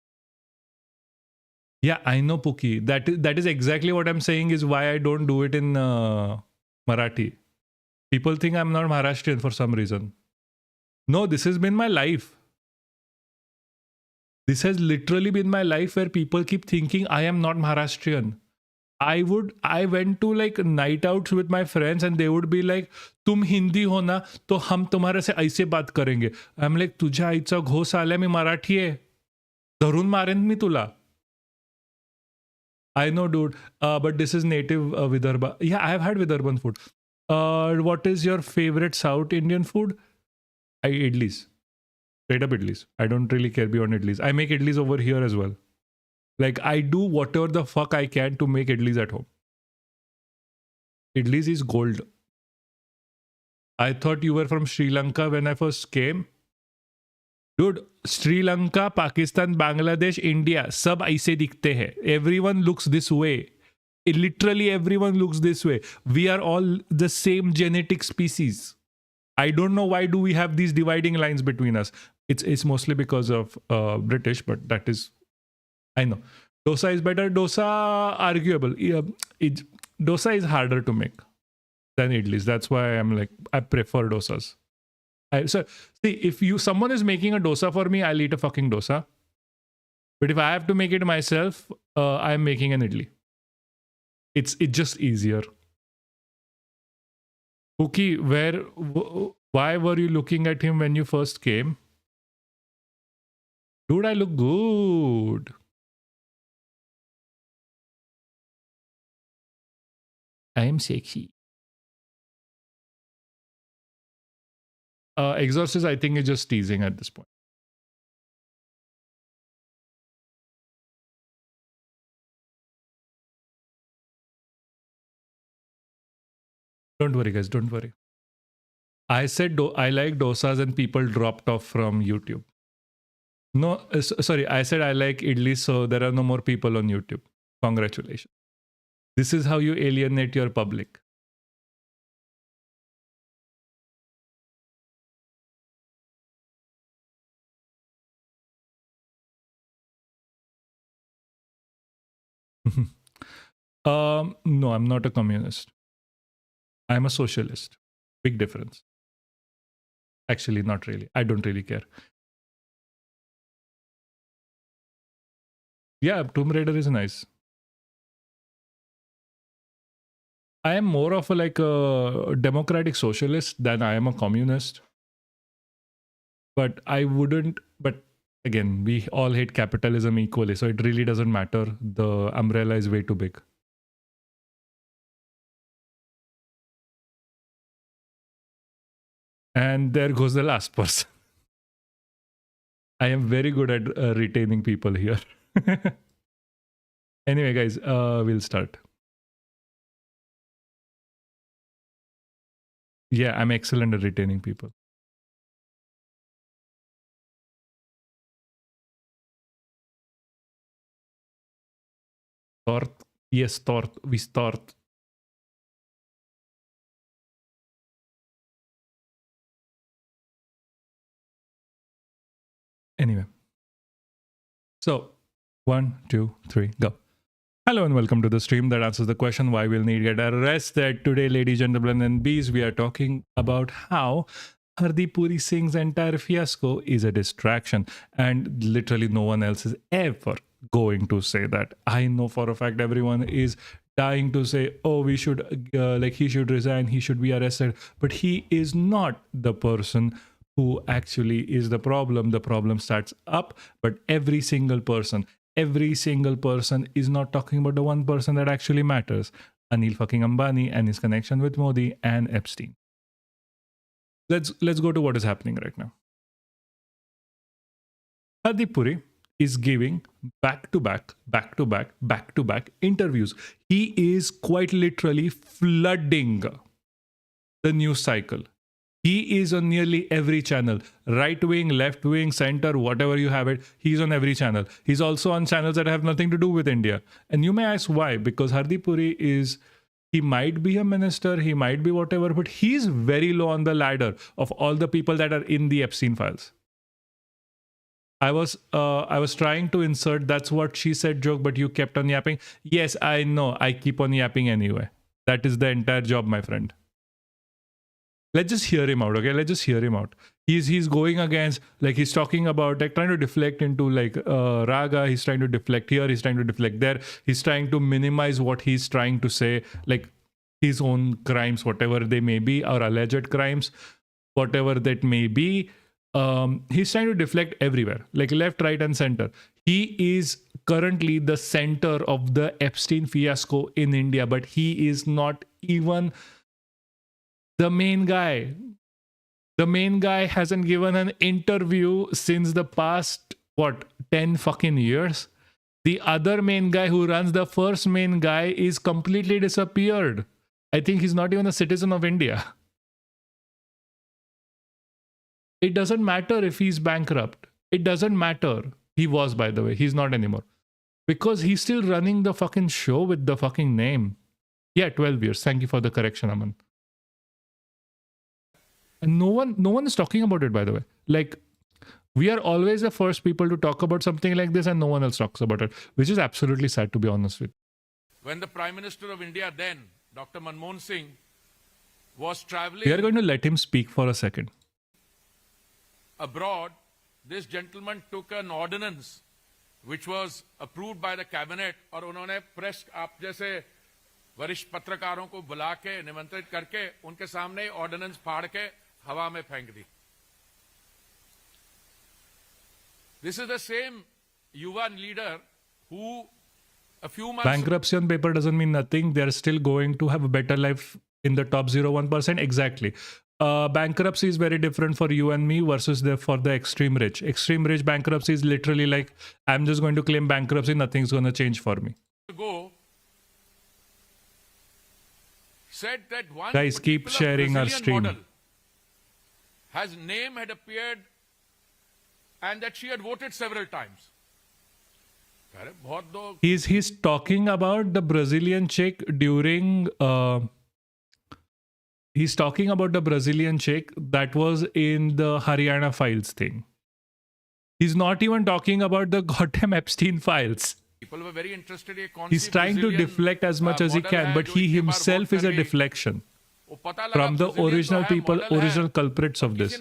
Yeah, I know, Puki. That is exactly what I'm saying is why I don't do it in Marathi. People think I'm not Maharashtrian for some reason. No, this has been my life. This has literally been my life where people keep thinking I am not Maharashtrian. I went to like night outs with my friends and they would be like, तुम हिंदी हो ना तो हम तुम्हारे से ऐसे बात करेंगे. I'm like, तुझ्या आईचा घोस आल्या मी मराठी आहे. धरून मारेन मी तुला. I know, dude. But this is native Vidarbha. Yeah, I have had Vidarbhan food. What is your favorite South Indian food? Idlis. Straight up idlis. I don't really care beyond idlis. I make idlis over here as well. Like, I do whatever the fuck I can to make idlis at home. Idlis is gold. I thought you were from Sri Lanka when I first came. Dude, Sri Lanka, Pakistan, Bangladesh, India, सब ऐसे दिखते हैं. Everyone looks this way. Literally everyone looks this way. We are all the same genetic species. I don't know why do we have these dividing lines between us. It's mostly because of British, but that is, I know. Dosa is better. Dosa, arguable. Dosa is harder to make than idlis. That's why I'm like, I prefer dosas. So see, if someone is making a dosa for me, I'll eat a fucking dosa. But if I have to make it myself, I'm making an idli. It's just easier. Pookie, why were you looking at him when you first came? Dude, I look good. I am sexy. Exorcist, I think, is just teasing at this point. Don't worry, guys. Don't worry. I said I like dosas and people dropped off from YouTube. No, sorry. I said I like idli, so there are no more people on YouTube. Congratulations. This is how you alienate your public. No, I'm not a communist. I'm a socialist. Big difference. Actually, not really. I don't really care. Yeah, Tomb Raider is nice. I am more of a democratic socialist than I am a communist. But I wouldn't. But again, we all hate capitalism equally, so it really doesn't matter. The umbrella is way too big. And there goes the last person. I am very good at retaining people here. Anyway, guys, we'll start. Yeah, I'm excellent at retaining people. Tort. Yes, tort. We start. Anyway. So, 1, 2, 3, go. Hello and welcome to the stream that answers the question why will need get arrested. Today, ladies, gentlemen, and bees, we are talking about how Hardeep Puri Singh's entire fiasco is a distraction, and literally no one else is ever going to say that. I know for a fact everyone is dying to say, oh, we should he should resign, he should be arrested, but he is not the person who actually is the problem. The problem starts up, but every single person is not talking about the one person that actually matters, Anil fucking Ambani and his connection with Modi and Epstein. Let's go to what is happening right now. Hardeep Puri is giving back to back interviews. He is quite literally flooding the news cycle. He is on nearly every channel, right wing, left wing, center, whatever you have it. He's on every channel. He's also on channels that have nothing to do with India. And you may ask why, because Hardeep Puri he might be a minister, he might be whatever, but he's very low on the ladder of all the people that are in the Epstein files. I was trying to insert that's what she said joke, but you kept on yapping. Yes, I know. I keep on yapping anyway. That is the entire job, my friend. Let's just hear him out, okay? Let's just hear him out. He's going against, like, he's talking about, like, trying to deflect into, like, raga. He's trying to deflect here. He's trying to deflect there. He's trying to minimize what he's trying to say, like his own crimes, whatever they may be, or alleged crimes, whatever that may be. He's trying to deflect everywhere, like left, right, and center. He is currently the center of the Epstein fiasco in India, but he is not even the main guy. The main guy hasn't given an interview since the past, 10 fucking years? The other main guy who runs the first main guy is completely disappeared. I think he's not even a citizen of India. It doesn't matter if he's bankrupt. It doesn't matter. He was, by the way. He's not anymore. Because he's still running the fucking show with the fucking name. Yeah, 12 years. Thank you for the correction, Aman. And no one is talking about it, by the way. Like, we are always the first people to talk about something like this and no one else talks about it, which is absolutely sad, to be honest with you. When the Prime Minister of India then, Dr. Manmohan Singh, was traveling... We are going to let him speak for a second. Abroad, this gentleman took an ordinance which was approved by the cabinet और उन्होंने press आप जैसे वरिष्ठ पत्रकारों को बुला के निमंत्रित करके उनके सामने ऑर्डिनेंस फाड़ के हवा में फेंक दी. This is the same युवा leader who a few months... Bankruptcy on paper doesn't mean nothing. They're still going to have a better life in the top 0.1%. Exactly. Bankruptcy is very different for you and me versus for the extreme rich. Extreme rich bankruptcy is literally like, I'm just going to claim bankruptcy, nothing's going to change for me. Ago, said that one Guys, keep sharing our stream. His name had appeared and that she had voted several times. He's talking about the Brazilian chick during... He's talking about the Brazilian chick that was in the Haryana files thing. He's not even talking about the goddamn Epstein files. People were very interested. He's trying to deflect as much as he can, but he himself is a deflection from the original people, original culprits of this.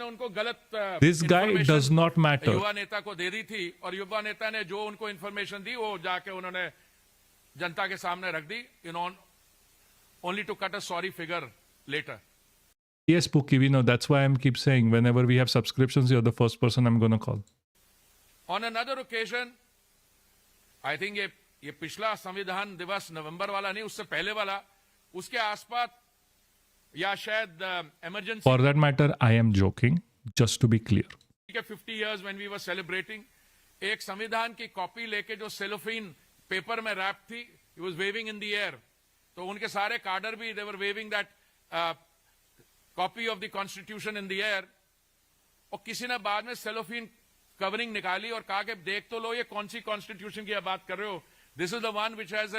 This guy does not matter. युवा नेता को दे दी थी और युवा नेता ने जो उनको इंफॉर्मेशन दी वो जाके उन्होंने जनता के सामने रख दी, only to cut a sorry figure later. Yes, Pookie, we know. That's why I keep saying whenever we have subscriptions, you're the first person I'm going to call. On another occasion, I think ये पिछला संविधान दिवस नवंबर वाला नहीं, उससे पहले वाला, उसके आसपास या शायद emergency. For that matter, I am joking, just to be clear. 50 years when we were celebrating, एक संविधान की कॉपी लेके जो सेलोफिन पेपर में रैप थी, he was waving in the air. तो उनके सारे कार्डर भी, they were waving that copy of the constitution in the air. और किसी ने बाद में सेलोफिन कवरिंग निकाली और कहा कि देख तो लो ये कौन सी कॉन्स्टिट्यूशन की बात कर रहे हो. This is the one which has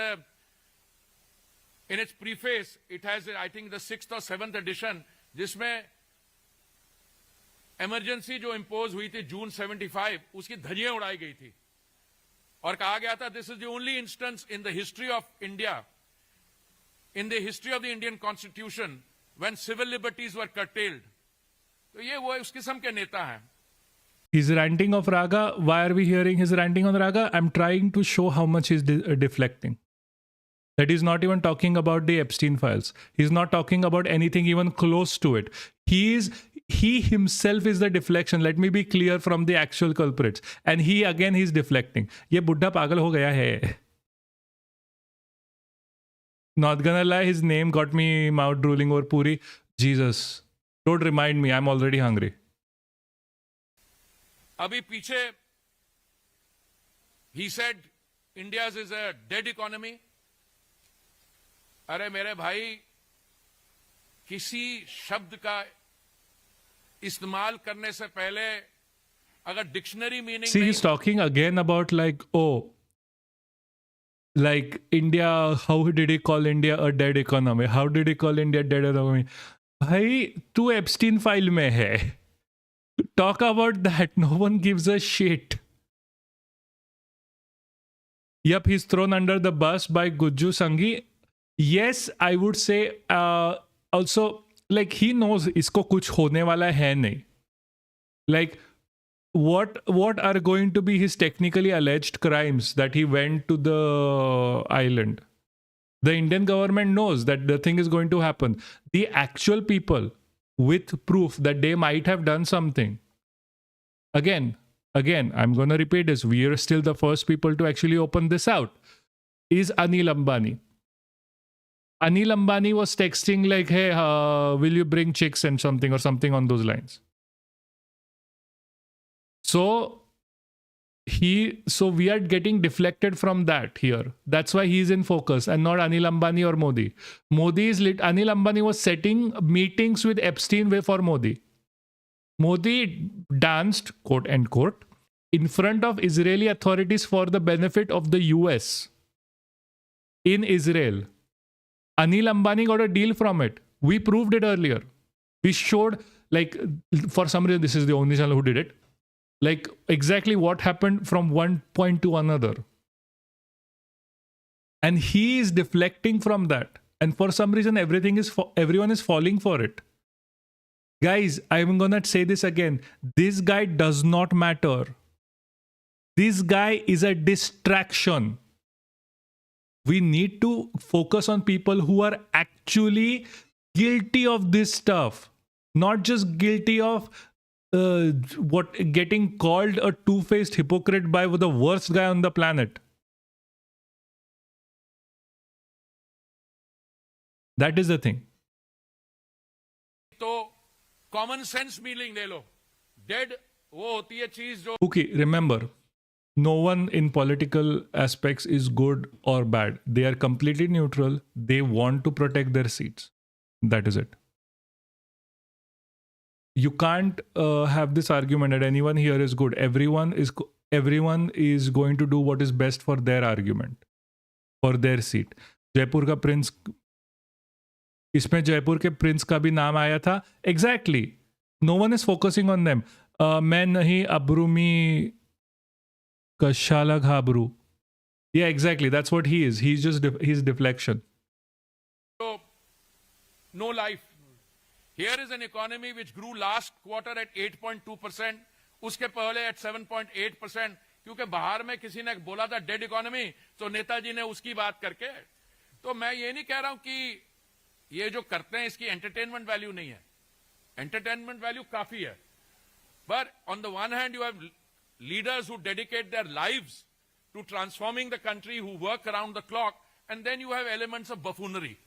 in its preface, it has I think the 6th or 7th edition, जिसमें emergency जो impose हुई थी June 75, उसकी धज्जियां उड़ाई गई थी और कहा गया था this is the only instance in the history of India, in the history of the Indian constitution, when civil liberties were curtailed. तो ये वो उस किस्म के नेता हैं. He's ranting of Raga. Why are we hearing his ranting on Raga? I'm trying to show how much he's deflecting. That he's not even talking about the Epstein files. He's not talking about anything even close to it. He himself is the deflection. Let me be clear from the actual culprits. And he's deflecting. Ye buddha pagal ho gaya hai. Not gonna lie, his name got me mouth drooling over Puri. Jesus. Don't remind me, I'm already hungry. अभी पीछे he said India's is a dead economy. अरे मेरे भाई किसी शब्द का इस्तेमाल करने से पहले अगर dictionary meaning See, he's talking again about like India, how did he call India a dead economy? How did he call India dead economy? भाई तू Epstein file में है. Talk about that. No one gives a shit. Yep, he's thrown under the bus by Gujju Sanghi. Yes, I would say also, like, he knows isko kuch hone wala hai nahi. Like, what are going to be his technically alleged crimes that he went to the island? The Indian government knows that the thing is going to happen. The actual people with proof that they might have done something. Again, I'm going to repeat this. We are still the first people to actually open this out. Is Anil Ambani. Anil Ambani was texting like, hey, will you bring chicks and something or something on those lines. So we are getting deflected from that here. That's why he's in focus and not Anil Ambani or Modi. Anil Ambani was setting meetings with Epstein for Modi. Modi danced, quote unquote, in front of Israeli authorities for the benefit of the US in Israel. Anil Ambani got a deal from it. We proved it earlier. We showed, like, for some reason, this is the only channel who did it. Like, exactly what happened from one point to another. And he is deflecting from that. And for some reason, everyone is falling for it. Guys, I'm going to say this again. This guy does not matter. This guy is a distraction. We need to focus on people who are actually guilty of this stuff. Not just guilty of getting called a two-faced hypocrite by the worst guy on the planet. That is the thing. तो common sense meaning ले लो. Dead वो होती है चीज जो. Okay, remember, no one in political aspects is good or bad. They are completely neutral. They want to protect their seats. That is it. You can't have this argument that anyone here is good. Everyone is going to do what is best for their argument, for their seat. Jaipur का Prince, इसमें जयपुर के Prince का भी नाम आया था. Exactly. No one is focusing on them. मैं नहीं अब्रूमी कशाला घाबरू. Yeah, exactly. That's what he is. He's deflection. So, no life. Here is an economy which grew last quarter at 8.2%, उसके पहले at 7.8%, क्योंकि बाहर में किसी ने बोला था डेड इकोनॉमी, तो नेताजी ने उसकी बात करके. तो मैं ये नहीं कह रहा हूं कि ये जो करते हैं इसकी एंटरटेनमेंट वैल्यू नहीं है. एंटरटेनमेंट वैल्यू काफी है. But on the one hand, you have leaders who dedicate their lives to transforming the country, who work around the clock, and then you have elements of buffoonery.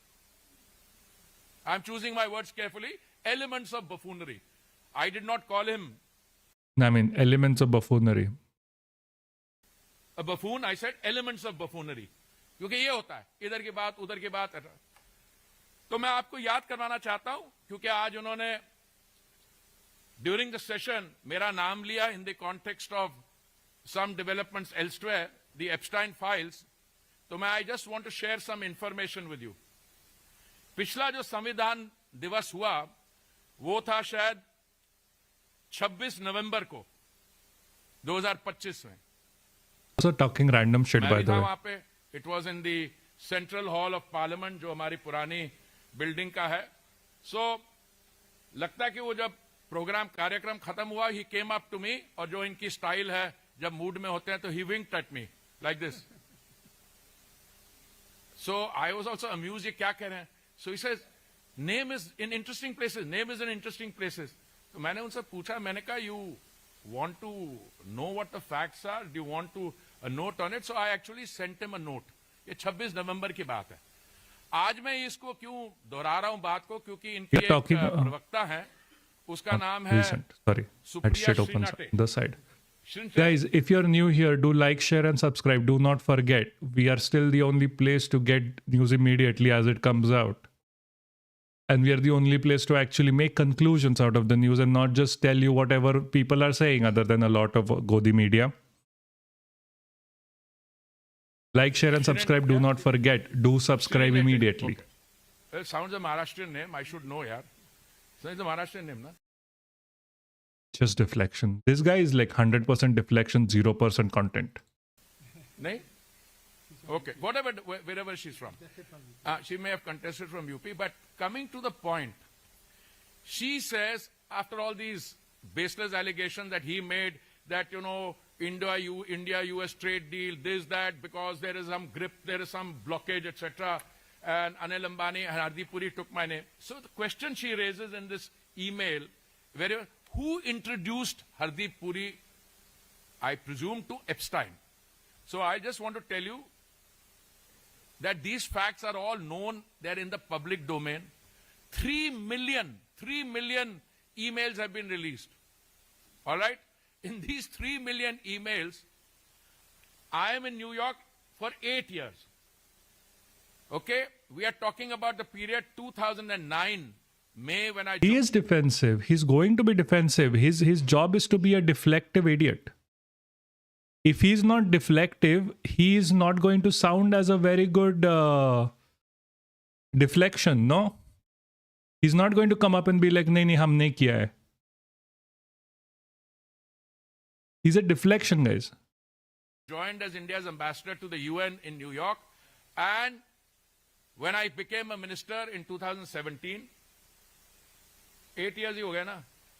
I'm choosing my words carefully. Elements of buffoonery. I did not call him I mean, elements of buffoonery. a buffoon. I said elements of buffoonery. क्योंकि ये होता है, इधर की बात उधर की बात. तो मैं आपको याद करवाना चाहता हूं, क्योंकि आज उन्होंने during the session मेरा नाम लिया in the context of some developments elsewhere, the Epstein files. तो मैं I just want to share some information with you. पिछला जो संविधान दिवस हुआ वो था शायद 26 नवंबर को 2025 में. Also talking random shit, by the way. वहां पे it was in the central hall of parliament जो हमारी पुरानी बिल्डिंग का है. सो लगता है कि वो जब प्रोग्राम कार्यक्रम खत्म हुआ, ही केम अप टू मी, और जो इनकी स्टाइल है जब मूड में होते हैं तो he winked at me like this. So I was also amused, ये क्या कह रहे हैं. So he says name is in interesting places, name is in interesting places. तो मैंने उनसे पूछा, मैंने कहा you want to know what the facts are? Do you want to a note on it? So I actually sent him a note. ये 26 नवंबर की बात है. आज मैं इसको क्यों दोहरा रहा हूं बात को, क्योंकि इनकी एक प्रवक्ता है, उसका नाम है Supriya श्रीनाटे. The side. Guys, if you're new here, do like, share and subscribe. Do not forget, we are still the only place to get news immediately as it comes out. And we are the only place to actually make conclusions out of the news and not just tell you whatever people are saying, other than a lot of Godi media. Like, share and subscribe. Do not forget. Do subscribe immediately. Okay. It sounds a Maharashtrian name. I should know, yaar. So it's a Maharashtrian name, na? Just deflection. This guy is like 100% deflection, 0% content. नहीं? Okay, whatever, wherever she's from. She may have contested from UP, but coming to the point, she says, after all these baseless allegations that he made, that, you know, India-US trade deal, this, that, because there is some grip, there is some blockage, etc., and Anil Ambani and Hardeep Puri took my name. So the question she raises in this email, who introduced Hardeep Puri, I presume, to Epstein? So I just want to tell you that these facts are all known, they're in the public domain. 3 million emails have been released. All right? In these 3 million emails, I am in New York for 8 years. Okay? We are talking about the period 2009, May, when I... He is defensive. He's going to be defensive. His job is to be a deflective idiot. If he's not deflective, he is not going to sound as a very good deflection, no? He's not going to come up and be like, nahi, humne kiya hai. He's a deflection, guys. Joined as India's ambassador to the UN in New York, and when I became a minister in 2017, 8 years hi ho gaya na?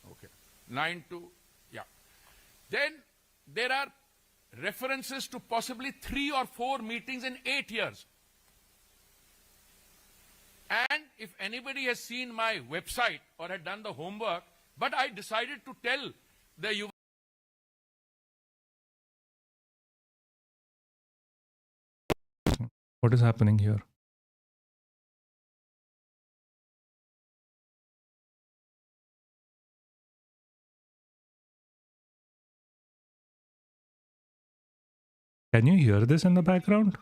Okay. 9 to, yeah. Then there are references to possibly 3 or 4 meetings in 8 years. And if anybody has seen my website or had done the homework, but I decided to tell the Yuva. What is happening here? Can you hear this in the background?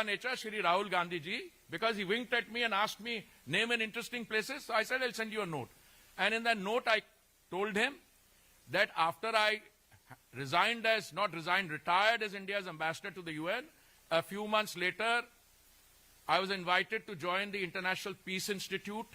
Nature, Shri Rahul Gandhi ji, because he winked at me and asked me, name an interesting places. So I said, I'll send you a note. And in that note, I told him that after I retired as India's ambassador to the UN, a few months later, I was invited to join the International Peace Institute.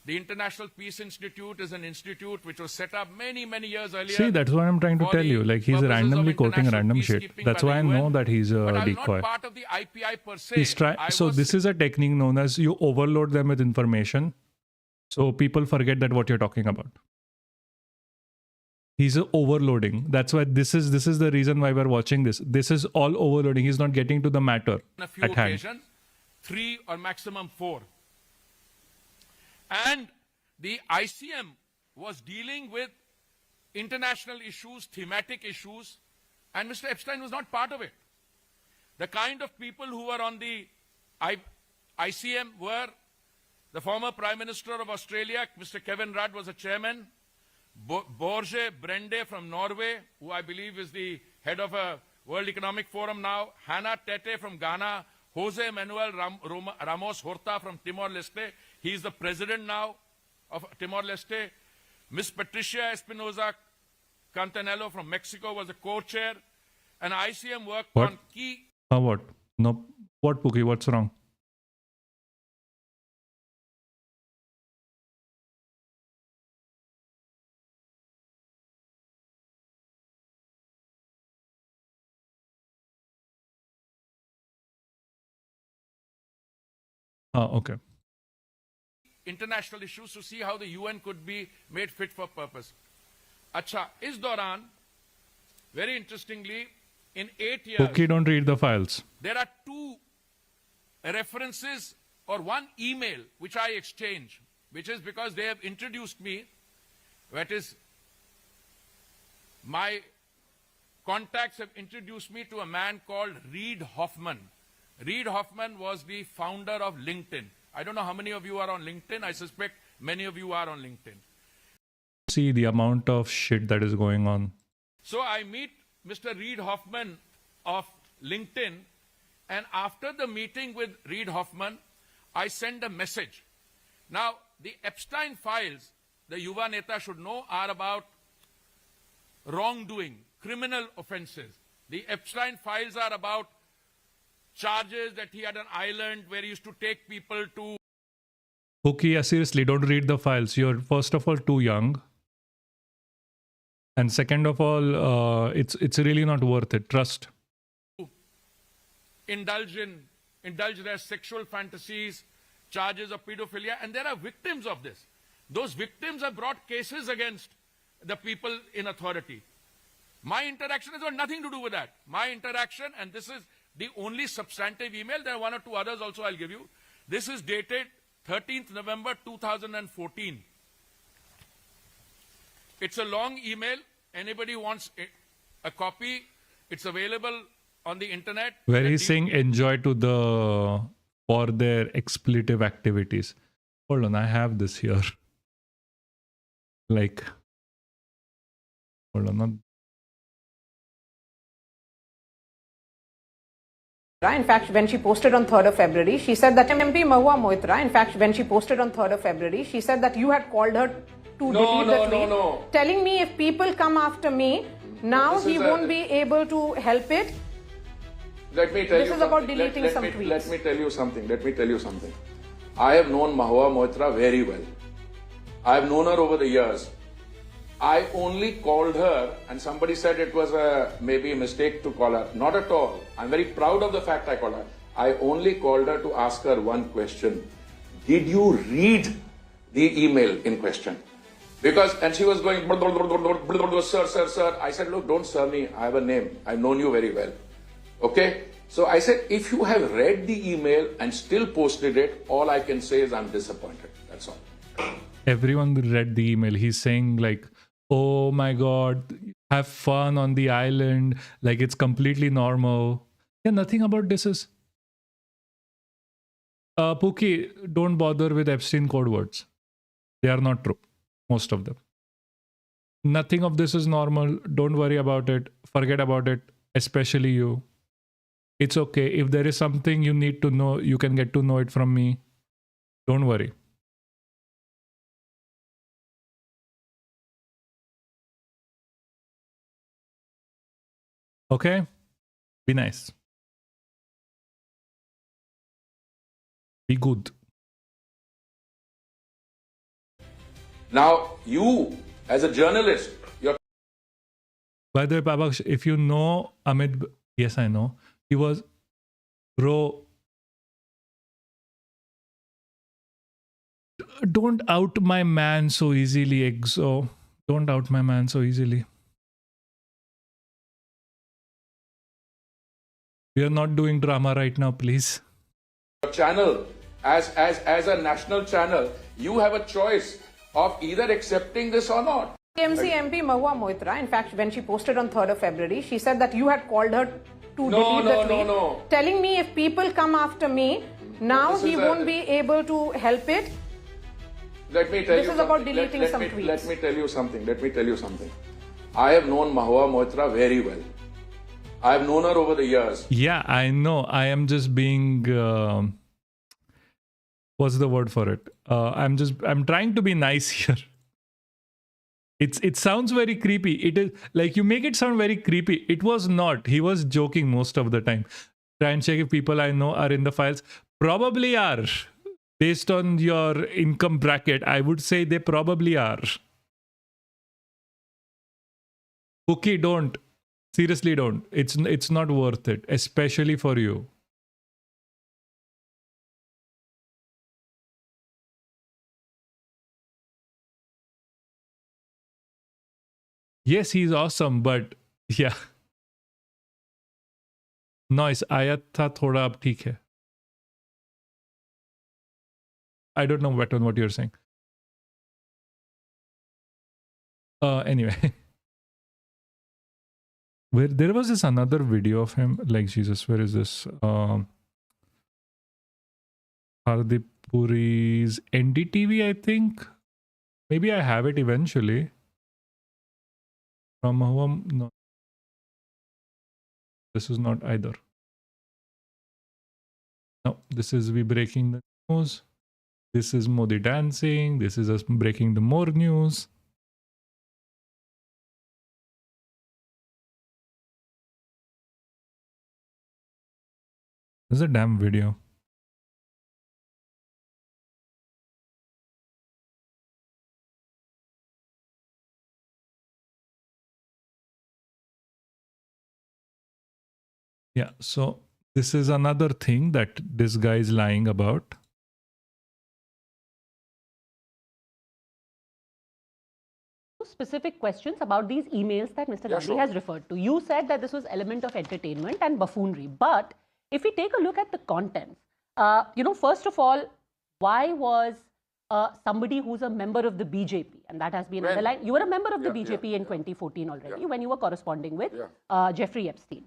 The International Peace Institute is an institute which was set up many years earlier. See, that's what I'm trying to tell you. Like, he's randomly quoting random shit. That's why I know that he's a but decoy. I'm not part of the IPI per se. So this is a technique known as you overload them with information. So people forget that what you're talking about. He's overloading. That's why this is the reason why we're watching this. This is all overloading. He's not getting to the matter on a few at hand. occasions, 3 or maximum 4. And the ICM was dealing with international issues, thematic issues, and Mr. Epstein was not part of it. The kind of people who were on the ICM were the former Prime Minister of Australia, Mr. Kevin Rudd, was a chairman. Borge Brende from Norway, who I believe is the head of a World Economic Forum now. Hannah Tete from Ghana. Jose Manuel Ramos Horta from Timor-Leste. He is the president now of Timor-Leste. Miss Patricia Espinoza Cantanello from Mexico was a co-chair. And ICM worked on key... What? No. What, Pookie? What's wrong? Okay. International issues to see how the UN could be made fit for purpose. Acha, is Doran, very interestingly, in 8 years... Okay, don't read the files. There are 2 references or 1 email which I exchange, which is because they have introduced me, that is, my contacts have introduced me to a man called Reid Hoffman. Reid Hoffman was the founder of LinkedIn. I don't know how many of you are on LinkedIn. I suspect many of you are on LinkedIn. See the amount of shit that is going on. So I meet Mr. Reid Hoffman of LinkedIn, and after the meeting with Reid Hoffman, I send a message. Now, the Epstein files, the Yuva Neta should know, are about wrongdoing, criminal offenses. The Epstein files are about charges that he had an island where he used to take people to. Okay, yeah, seriously, don't read the files. You're first of all too young, and second of all, it's really not worth it. Trust. Indulge their sexual fantasies, charges of pedophilia, and there are victims of this. Those victims have brought cases against the people in authority. My interaction has got nothing to do with that. My interaction, and this is the only substantive email, there are one or two others also I'll give you. This is dated 13th November 2014. It's a long email. Anybody wants a copy, it's available on the internet. Where he's saying enjoy to the for their expletive activities. Hold on, I have this here. Like, hold on, not. In fact, when she posted on 3rd of February, she said that MP Mahua Moitra, in fact, when she posted on 3rd of February, she said that you had called her to delete the tweet, telling me if people come after me, now he won't be able to help it. Let me tell you something. This is about deleting some tweets. Let me tell you something. I have known Mahua Moitra very well. I have known her over the years. I only called her, and somebody said it was maybe a mistake to call her. Not at all. I'm very proud of the fact I called her. I only called her to ask her one question. Did you read the email in question? And she was going, sir. I said, look, don't sir me. I have a name. I've known you very well. Okay? So I said, if you have read the email and still posted it, all I can say is I'm disappointed. That's all. Everyone read the email. He's saying like, oh my God, have fun on the island. Like it's completely normal. Yeah, nothing about this is. Pookie, don't bother with Epstein code words. They are not true. Most of them. Nothing of this is normal. Don't worry about it. Forget about it. Especially you. It's okay. If there is something you need to know, you can get to know it from me. Don't worry. Okay? Be nice. Be good. Now, you, as a journalist, you're... By the way, Papaksh, if you know Amit, yes, I know. He was, bro, don't out my man so easily, Exo. Don't out my man so easily. We are not doing drama right now, please. Your channel, as a national channel, you have a choice of either accepting this or not. TMC MP Mahua Moitra, in fact, when she posted on 3rd of February, she said that you had called her to delete the tweet, telling me if people come after me, now he won't be able to help it. Let me tell you This is about deleting some tweets. Let me tell you something. I have known Mahua Moitra very well. I have known her over the years. Yeah, I know. I am just being... what's the word for it? I'm trying to be nice here. It sounds very creepy. It is like you make it sound very creepy. It was not. He was joking most of the time. Try and check if people I know are in the files. Probably are. Based on your income bracket, I would say they probably are. Cookie, don't. Seriously, don't. It's not worth it, especially for you. Yes, he's awesome, but yeah. Nice. आया था थोड़ा अब ठीक है. I don't know what you're saying. Anyway. Where there was this another video of him, like Jesus, where is this? Hardeep Puri's NDTV, I think. Maybe I have it eventually. From whom? No. This is not either. No, this is we breaking the news. This is Modi dancing. This is us breaking the more news. There's a damn video. Yeah, so this is another thing that this guy is lying about. Specific questions about these emails that Mr. Gandhi has referred to. You said that this was element of entertainment and buffoonery. But if we take a look at the contents, first of all, why was somebody who's a member of the BJP, and that has been underlined. You were a member of the BJP in 2014 already when you were corresponding with Jeffrey Epstein.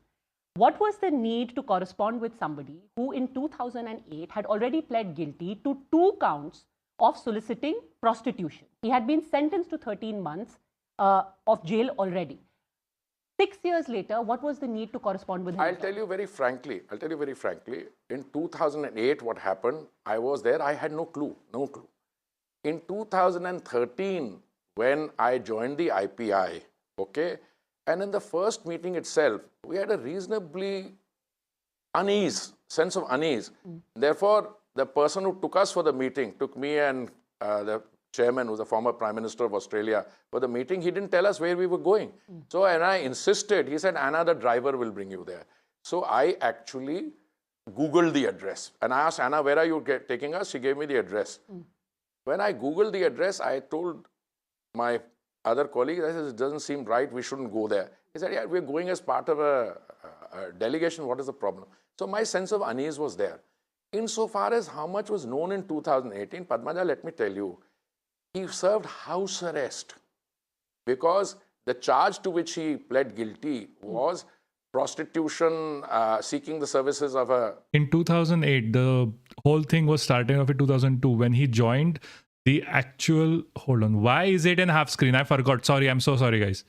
What was the need to correspond with somebody who in 2008 had already pled guilty to 2 counts of soliciting prostitution? He had been sentenced to 13 months of jail already. 6 years later, what was the need to correspond with him? I'll tell you very frankly. In 2008, what happened, I was there, I had no clue. In 2013, when I joined the IPI, okay, and in the first meeting itself, we had a reasonably sense of unease. Therefore, the person who took us for the meeting, took me and the chairman, who's the former Prime Minister of Australia, for the meeting, he didn't tell us where we were going. So, and I insisted, he said, Anna, the driver will bring you there. So I actually Googled the address. And I asked Anna, where are you taking us? She gave me the address. When I Googled the address, I told my other colleague, I said, it doesn't seem right, we shouldn't go there. He said, yeah, we're going as part of a delegation, what is the problem? So my sense of unease was there. Insofar as how much was known in 2018, Padmaja, let me tell you, he served house arrest because the charge to which he pled guilty was prostitution, seeking the services of a... In 2008, the whole thing was starting off in 2002 when he joined the actual... Hold on. Why is it in half screen? I forgot. Sorry. I'm so sorry, guys.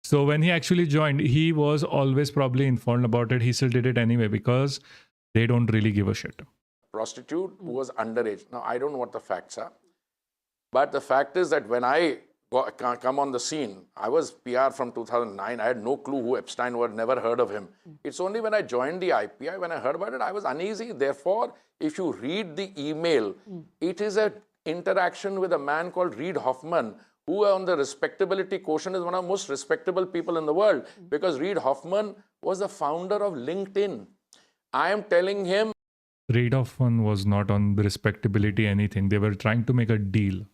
So when he actually joined, he was always probably informed about it. He still did it anyway because they don't really give a shit. Prostitute who was underage. Now, I don't know what the facts are. But the fact is that when I come on the scene, I was PR from 2009. I had no clue who Epstein was, never heard of him. It's only when I joined the IPI, when I heard about it, I was uneasy. Therefore, if you read the email, it is an interaction with a man called Reid Hoffman, who on the respectability quotient is one of the most respectable people in the world, because Reid Hoffman was the founder of LinkedIn. I am telling him... Reid Hoffman was not on the respectability anything. They were trying to make a deal.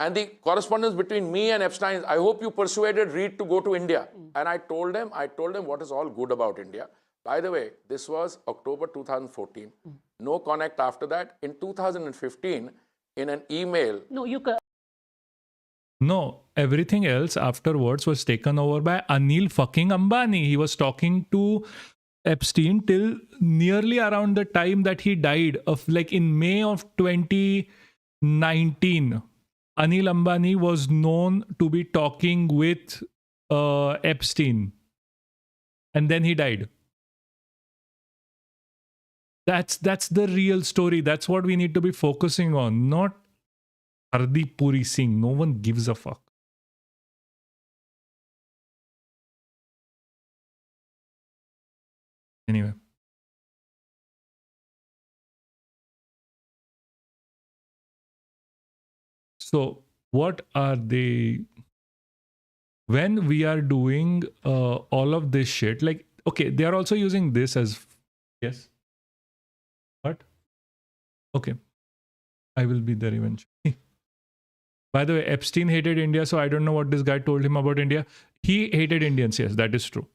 And the correspondence between me and Epstein, I hope you persuaded Reid to go to India. And I told him what is all good about India. By the way, this was October 2014. No connect after that. In 2015, in an email... No, everything else afterwards was taken over by Anil fucking Ambani. He was talking to Epstein till nearly around the time that he died, of like in May of 2019. Anil Ambani was known to be talking with Epstein, and then he died. That's the real story. That's what we need to be focusing on, not Hardeep Puri Singh. No one gives a fuck. Anyway. So what are they, when we are doing all of this shit, like, okay, they are also using this as, yes. What? Okay. I will be there eventually. By the way, Epstein hated India, so I don't know what this guy told him about India. He hated Indians, yes, that is true.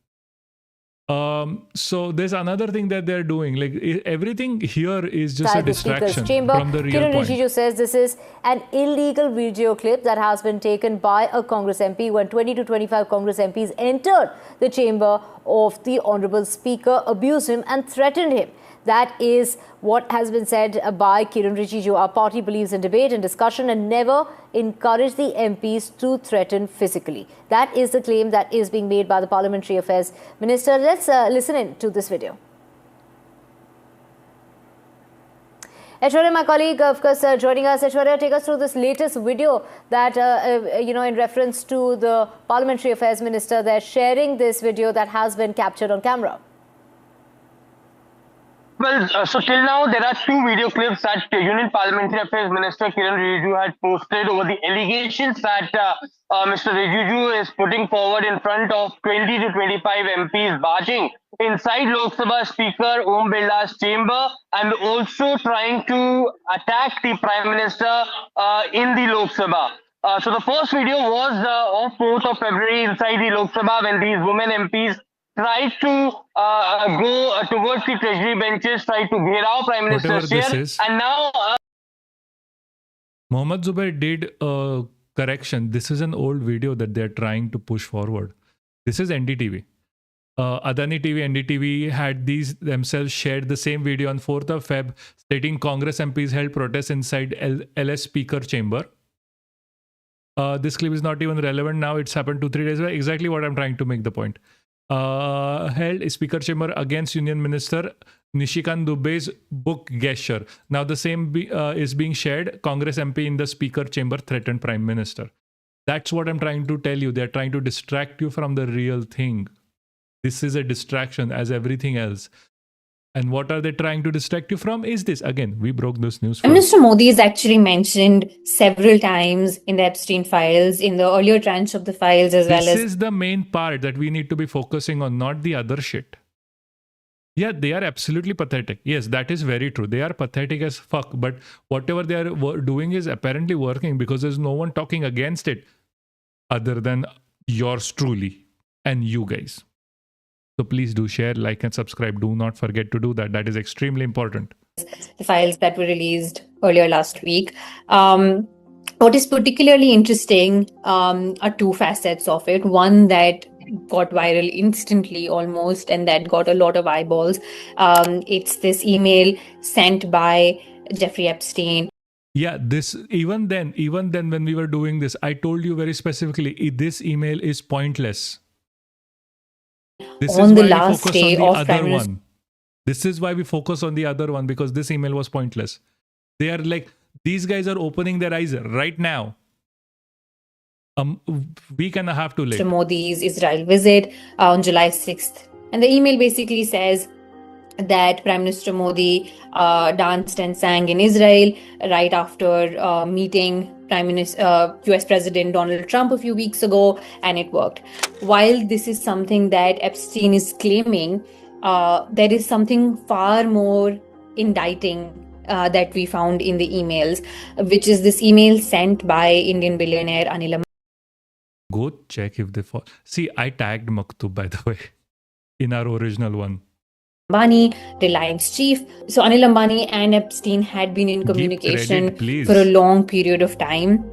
So there's another thing that they're doing. Like everything here is just a distraction from the real point. Kiran Rijiju says this is an illegal video clip that has been taken by a Congress MP when 20 to 25 Congress MPs entered the chamber of the Honourable Speaker, abused him and threatened him. That is what has been said by Kiran Rijiju. Our party believes in debate and discussion and never encourage the MPs to threaten physically. That is the claim that is being made by the Parliamentary Affairs Minister. Let's listen in to this video. Aishwarya, my colleague, of course, joining us. Aishwarya, take us through this latest video that, in reference to the Parliamentary Affairs Minister. They're sharing this video that has been captured on camera. Well, so till now there are two video clips that Union Parliamentary Affairs Minister Kiran Rijiju had posted over the allegations that Mr. Rijiju is putting forward in front of 20 to 25 MPs barging inside Lok Sabha Speaker Om Birla's chamber and also trying to attack the Prime Minister in the Lok Sabha. So the first video was of 4th of February inside the Lok Sabha when these women MPs tried to go towards the treasury benches, tried to gherav Prime Minister's chair, and now Mohammad Zubair did a correction. This is an old video that they're trying to push forward. This is NDTV. Adani TV, NDTV had these themselves shared the same video on 4th of Feb stating Congress MPs held protests inside LS Speaker chamber. This clip is not even relevant now. It's happened 2-3 days ago. Exactly what I'm trying to make the point. Held Speaker chamber against Union Minister Nishikant Dubey's book gesture. Now the same is being shared. Congress MP in the Speaker chamber threatened Prime Minister. That's what I'm trying to tell you. They're trying to distract you from the real thing. This is a distraction as everything else. And what are they trying to distract you from is this. Again, we broke this news. Mr. Modi is actually mentioned several times in the Epstein files, in the earlier tranche of the files as well as... This is the main part that we need to be focusing on, not the other shit. Yeah, they are absolutely pathetic. Yes, that is very true. They are pathetic as fuck. But whatever they are doing is apparently working because there's no one talking against it other than yours truly and you guys. So please do share, like and subscribe. Do not forget to do that. That is extremely important. The files that were released earlier last week. What is particularly interesting are two facets of it. One that got viral instantly almost and that got a lot of eyeballs. It's this email sent by Jeffrey Epstein. Yeah, this even then when we were doing this, I told you very specifically, this email is pointless. This on is the why last we focus day on the of other one. This is why we focus on the other one because this email was pointless. They are like, these guys are opening their eyes right now. Week and a half too late. Mr. Modi's Israel visit on July 6th. And the email basically says that Prime Minister Modi danced and sang in Israel right after meeting US President Donald Trump a few weeks ago, and it worked. While this is something that Epstein is claiming, there is something far more indicting that we found in the emails, which is this email sent by Indian billionaire Anil Ambani. Go check if they fall. See, I tagged Maktub, by the way, in our original one. Ambani, Reliance chief. So Anil Ambani and Epstein had been in communication for a long period of time.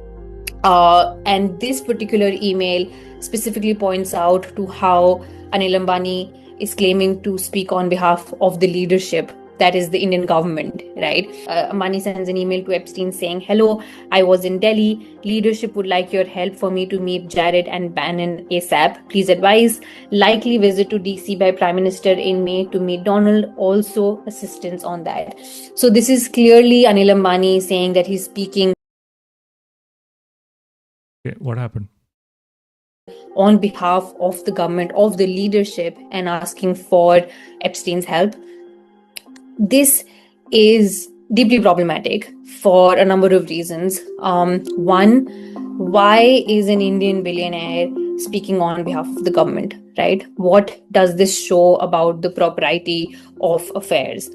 And this particular email specifically points out to how Anil Ambani is claiming to speak on behalf of the leadership, that is the Indian government, right? Ambani sends an email to Epstein saying, "Hello, I was in Delhi. Leadership would like your help for me to meet Jared and Bannon ASAP. Please advise. Likely visit to DC by Prime Minister in May to meet Donald. Also assistance on that." So this is clearly Anil Ambani saying that he's speaking Okay, what happened? On behalf of the government, of the leadership, and asking for Epstein's help. This is deeply problematic for a number of reasons. One, why is an Indian billionaire speaking on behalf of the government, right? What does this show about the propriety of affairs?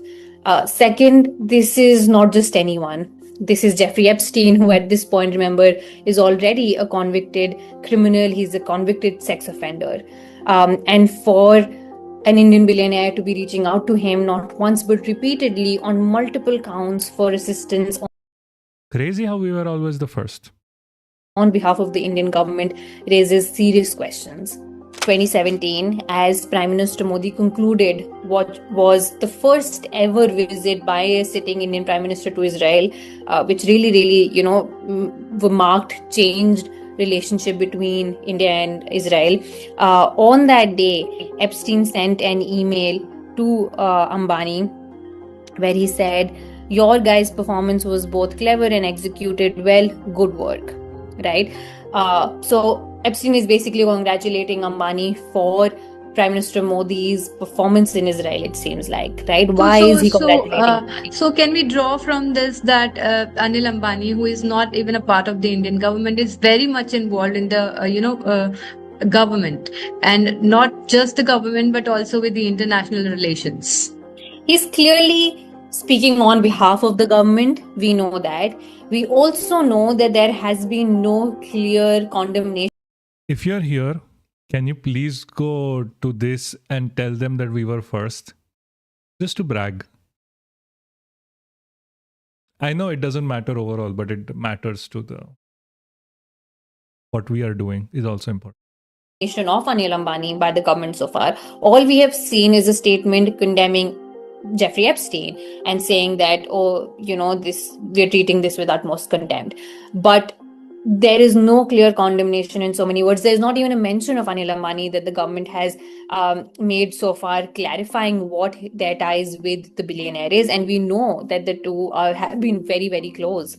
Second, this is not just anyone. This is Jeffrey Epstein, who at this point, remember, is already a convicted criminal. He's a convicted sex offender. And for an Indian billionaire to be reaching out to him not once but repeatedly on multiple counts for assistance. Crazy how we were always the first. On behalf of the Indian government raises serious questions. 2017, as Prime Minister Modi concluded what was the first ever visit by a sitting Indian Prime Minister to Israel, which really, marked, changed relationship between India and Israel. On that day, Epstein sent an email to Ambani where he said, "Your guys' performance was both clever and executed well. Good work." Right? So Epstein is basically congratulating Ambani for Prime Minister Modi's performance in Israel, it seems like, right? Why is he congratulating? So can we draw from this that Anil Ambani, who is not even a part of the Indian government, is very much involved in the government, and not just the government but also with the international relations? He's clearly speaking on behalf of the government. We know that. We also know that there has been no clear condemnation. If you're here, can you please go to this and tell them that we were first? Just to brag. I know it doesn't matter overall, but it matters to the what we are doing is also important. Of Anil Ambani by the government so far. All we have seen is a statement condemning Jeffrey Epstein and saying that, we're treating this with utmost contempt. But there is no clear condemnation in so many words. There's not even a mention of Anil Ambani that the government has made so far, clarifying what their ties with the billionaire is. And we know that the two have been very, very close.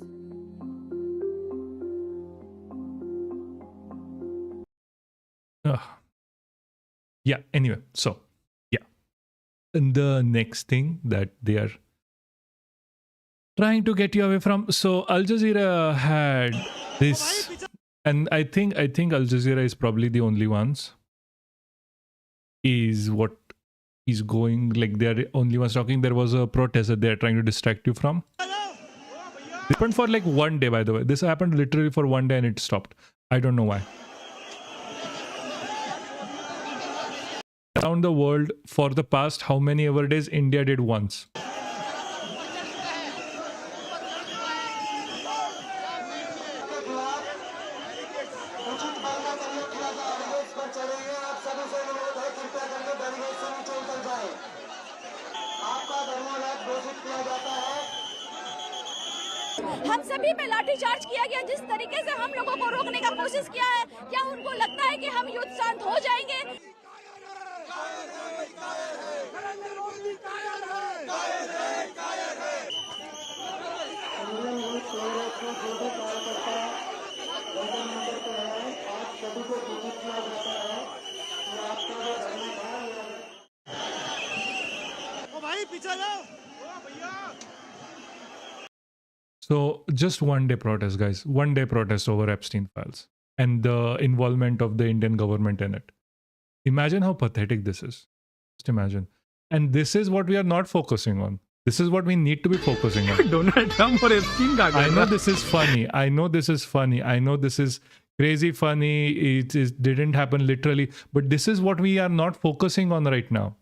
Yeah, anyway, so yeah. And the next thing that they are trying to get you away from. So Al Jazeera had this, and I think Al Jazeera is probably the only ones. Is what is going, like they're the only ones talking. There was a protest that they're trying to distract you from. This happened for like one day, by the way. This happened literally for one day and it stopped. I don't know why. Around the world for the past how many ever days, India did once. हम सभी पे लाठीचार्ज किया गया। जिस तरीके से हम लोगों को रोकने का कोशिश किया है, क्या उनको लगता है कि हम युद्ध शांत हो जाएंगे? So just one day protest, guys. One day protest over Epstein files and the involvement of the Indian government in it. Imagine how pathetic this is. Just imagine. And this is what we are not focusing on. This is what we need to be focusing on. Donald Trump or Epstein. I know this is funny. I know this is funny. I know this is crazy funny. It didn't happen literally. But this is what we are not focusing on right now.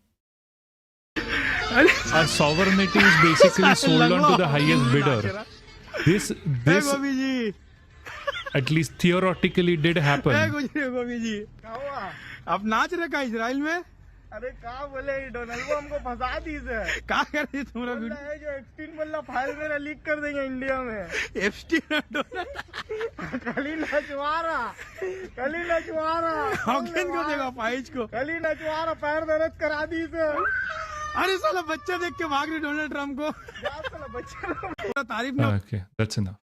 Our sovereignty is basically sold on to the highest bidder. This at least theoretically did happen. आप नाच रहे का Israel में? अरे कहा बोले Donald वो हमको फंसा दी से। कहा कर रही तुम्हारा वीडियो? है जो एप्स्टीन बोला फाइल मेरा लीक कर देंगे इंडिया में। एप्स्टीन और डोनाल्ड कली नचवारा हॉकिंस को देगा फाइज को कली नचवारा पैर दर्द करा दी से। अरे साला बच्चा देख के भाग रहे डोनाल्ड ट्रम्प को। साला बच्चा तारीफ ना। Okay, that's enough.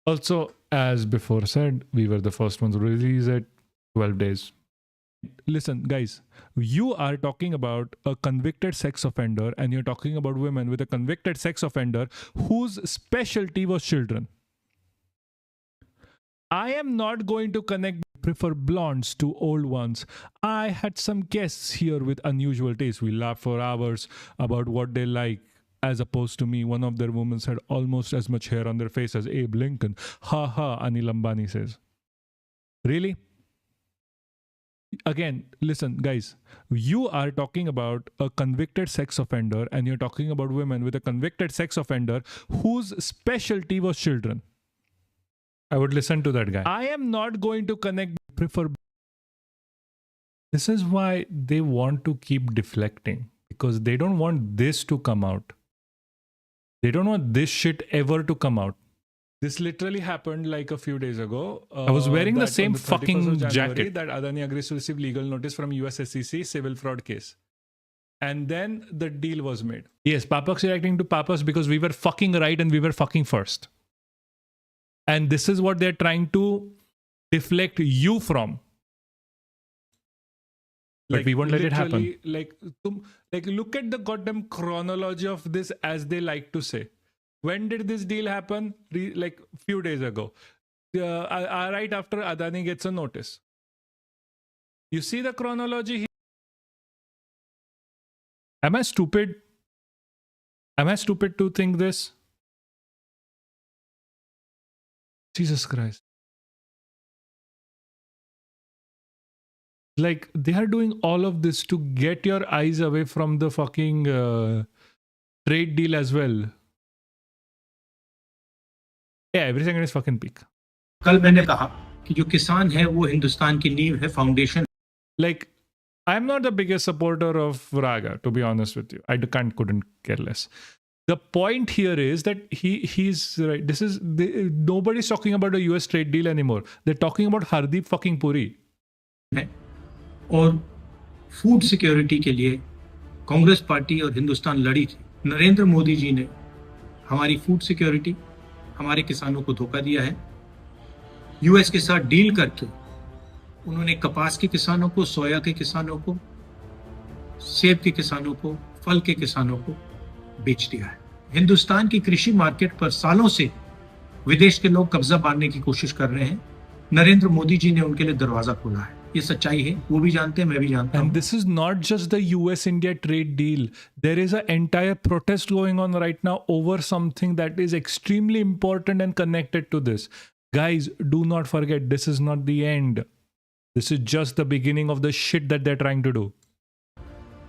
Also, as before said, we were the first ones to release it. 12 days. Listen, guys, you are talking about a convicted sex offender and you're talking about women with a convicted sex offender whose specialty was children. I am not going to prefer blondes to old ones. I had some guests here with unusual taste. We laughed for hours about what they like. As opposed to me, one of their women had almost as much hair on their face as Abe Lincoln. Ha ha, Anil Ambani says. Really? Again, listen, guys. You are talking about a convicted sex offender and you're talking about women with a convicted sex offender whose specialty was children. I would listen to that guy. I am not going to prefer. This is why they want to keep deflecting. Because they don't want this to come out. They don't want this shit ever to come out. This literally happened like a few days ago. I was wearing the same fucking jacket that Adani agrees to receive legal notice from US SEC civil fraud case. And then the deal was made. Yes, Papaksh reacting to Papaksh because we were fucking right and we were fucking first. And this is what they're trying to deflect you from. But we won't let it happen. Like, look at the goddamn chronology of this, as they like to say. When did this deal happen? Like few days ago. Right after Adani gets a notice. You see the chronology here? Am I stupid? Am I stupid to think this? Jesus Christ. Like, they are doing all of this to get your eyes away from the fucking trade deal as well. Yeah, every second is fucking peak. कल मैंने कहा कि जो किसान है वो हिंदुस्तान की नींव है, foundation. Like, I'm not the biggest supporter of Raga, to be honest with you. I couldn't care less. The point here is that he's right. Nobody's talking about a US trade deal anymore. They're talking about Hardeep fucking Puri. और food security के लिए Congress party और हिंदुस्तान लड़ी थी. नरेंद्र मोदी जी ने हमारी food security, हमारे किसानों को धोखा दिया है. यूएस के साथ डील करके उन्होंने कपास के किसानों को, सोया के किसानों को, सेब के किसानों को, फल के किसानों को बेच दिया है. हिंदुस्तान की कृषि मार्केट पर सालों से विदेश के लोग कब्जा मारने की कोशिश कर रहे हैं. नरेंद्र मोदी जी ने उनके लिए दरवाजा खोला है. ये सच्चाई है, वो भी जानते हैं, मैं भी जानता हूं. And this is not just the US-India trade deal. There is an entire protest going on right now over something that is extremely important and connected to this. Guys, do not forget, this is not the end. This is just the beginning of the shit that they're trying to do.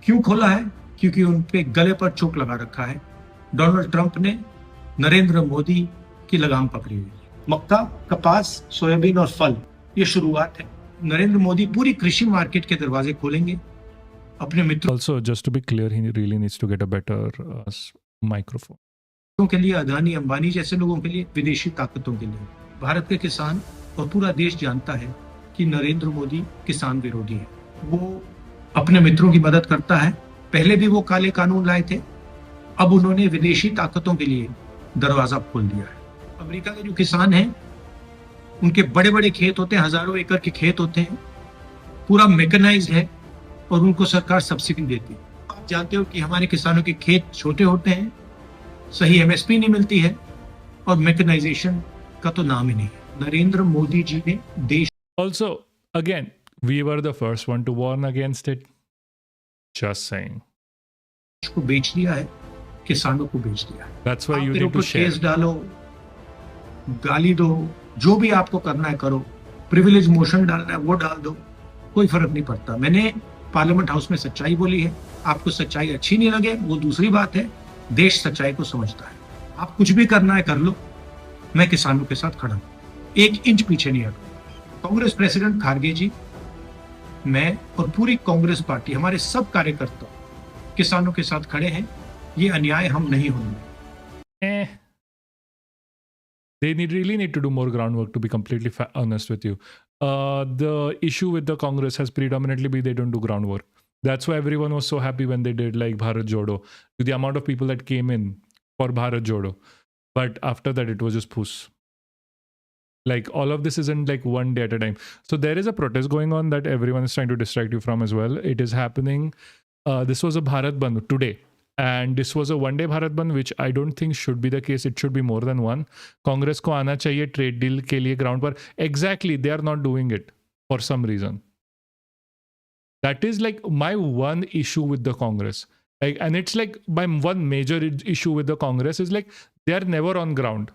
क्यों खोला है? क्योंकि उन पे गले पर चोट लगा रखा है. डोनाल्ड ट्रंप ने नरेंद्र मोदी की लगाम पकड़ी हुई. मक्का, कपास, सोयाबीन और फल, ये शुरुआत है. नरेंद्र मोदी पूरी कृषि मार्केट के दरवाजे खोलेंगे अपने मित्रों. Also, just to be clear, he really needs to get a better microphone. के लिए, अदानी अंबानी जैसे लोगों के लिए, विदेशी ताकतों के लिए. भारत के किसान और पूरा देश जानता है कि नरेंद्र मोदी किसान विरोधी है. वो अपने मित्रों की मदद करता है. पहले भी वो काले कानून लाए थे, अब उन्होंने विदेशी ताकतों के लिए दरवाजा खोल दिया है. अमेरिका के जो किसान हैं, उनके बड़े बड़े खेत होते हैं, हजारों एकड़ के खेत होते हैं, पूरा मैकेनाइज्ड है और उनको सरकार सब्सिडी देती है. आप जानते हो कि हमारे किसानों के खेत छोटे होते हैं, सही एमएसपी नहीं मिलती है और मैकेनाइजेशन का तो नाम ही नहीं है. नरेंद्र मोदी जी ने देश. Also, again, we were the first one to warn against it. Just saying. को बेच दिया है, किसानों को बेच दिया है. That's why you need to share. Case डालो, गाली दो, जो भी आपको करना है करो. प्रिविलेज मोशन डालना है वो डाल दो, कोई फर्क नहीं पड़ता. मैंने पार्लियामेंट हाउस में सच्चाई बोली है. आपको सच्चाई अच्छी नहीं लगे वो दूसरी बात है. देश सच्चाई को समझता है. आप कुछ भी करना है कर लो, मैं किसानों के साथ खड़ा हूं, 1 इंच पीछे नहीं हटूंगा. कांग्रेस प्रेसिडेंट खारगे जी, मैं और पूरी कांग्रेस पार्टी, हमारे सब कार्यकर्ता किसानों के साथ खड़े हैं. ये अन्याय हम नहीं होने देंगे. They really need to do more groundwork, to be completely honest with you. The issue with the Congress has predominantly been they don't do groundwork. That's why everyone was so happy when they did like Bharat Jodo, to the amount of people that came in for Bharat Jodo. But after that, it was just puss. Like, all of this isn't like one day at a time. So there is a protest going on that everyone is trying to distract you from as well. It is happening. This was a Bharat Bandh today. And this was a one-day Bharat Bandh, which I don't think should be the case. It should be more than one. Congress को आना चाहिए trade deal के लिए ground पर. Exactly, they are not doing it for some reason. That is like my one issue with the Congress. Like, and it's like my one major issue with the Congress is like they are never on ground.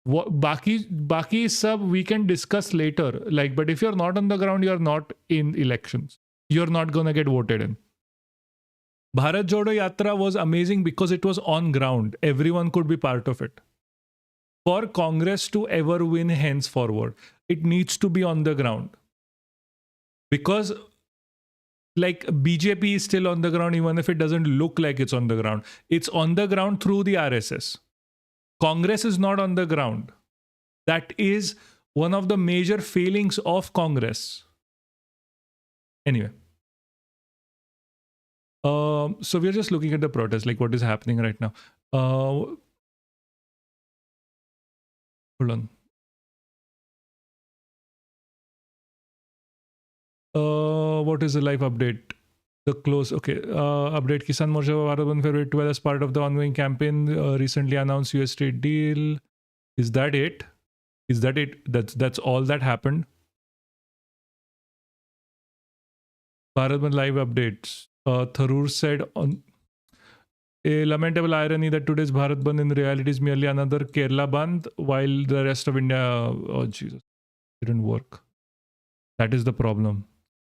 Baki sub we can discuss later. Like, but if you're not on the ground, you're not in elections. You're not gonna get voted in. Bharat Jodo Yatra was amazing because it was on ground. Everyone could be part of it. For Congress to ever win henceforward, it needs to be on the ground. Because like BJP is still on the ground even if it doesn't look like it's on the ground. It's on the ground through the RSS. Congress is not on the ground. That is one of the major failings of Congress. Anyway. So we're just looking at the protest, like what is happening right now. Hold on. What is the live update? The close, okay. Update Kisan Morcha Bharat Bandh February 12 as part of the ongoing campaign. Recently announced US trade deal. Is that it? Is that it? That's all that happened. Bharat Bandh live updates. Tharoor said on a lamentable irony that today's Bharat Bandh in reality is merely another Kerala Bandh, while the rest of India, oh Jesus, didn't work. That is the problem.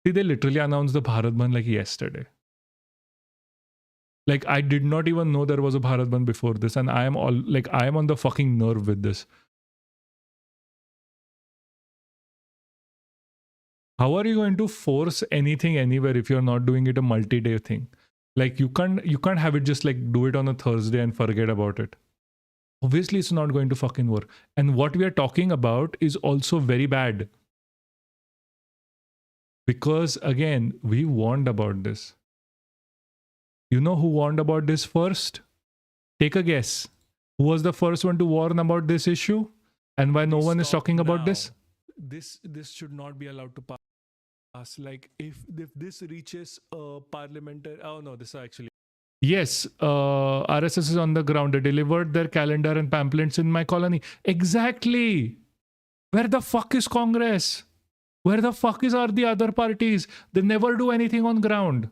See, they literally announced the Bharat Bandh like yesterday. Like, I did not even know there was a Bharat Bandh before this, and I am on the fucking nerve with this. How are you going to force anything anywhere if you're not doing it a multi-day thing? Like, you can't have it just like do it on a Thursday and forget about it. Obviously, it's not going to fucking work. And what we are talking about is also very bad. Because again, we warned about this. You know who warned about this first? Take a guess. Who was the first one to warn about this issue? And why no one is talking about this? This should not be allowed to pass. Like, if this reaches parliamentary... Oh no, this is actually... Yes, RSS is on the ground. They delivered their calendar and pamphlets in my colony. Exactly. Where the fuck is Congress? Where the fuck are the other parties? They never do anything on ground.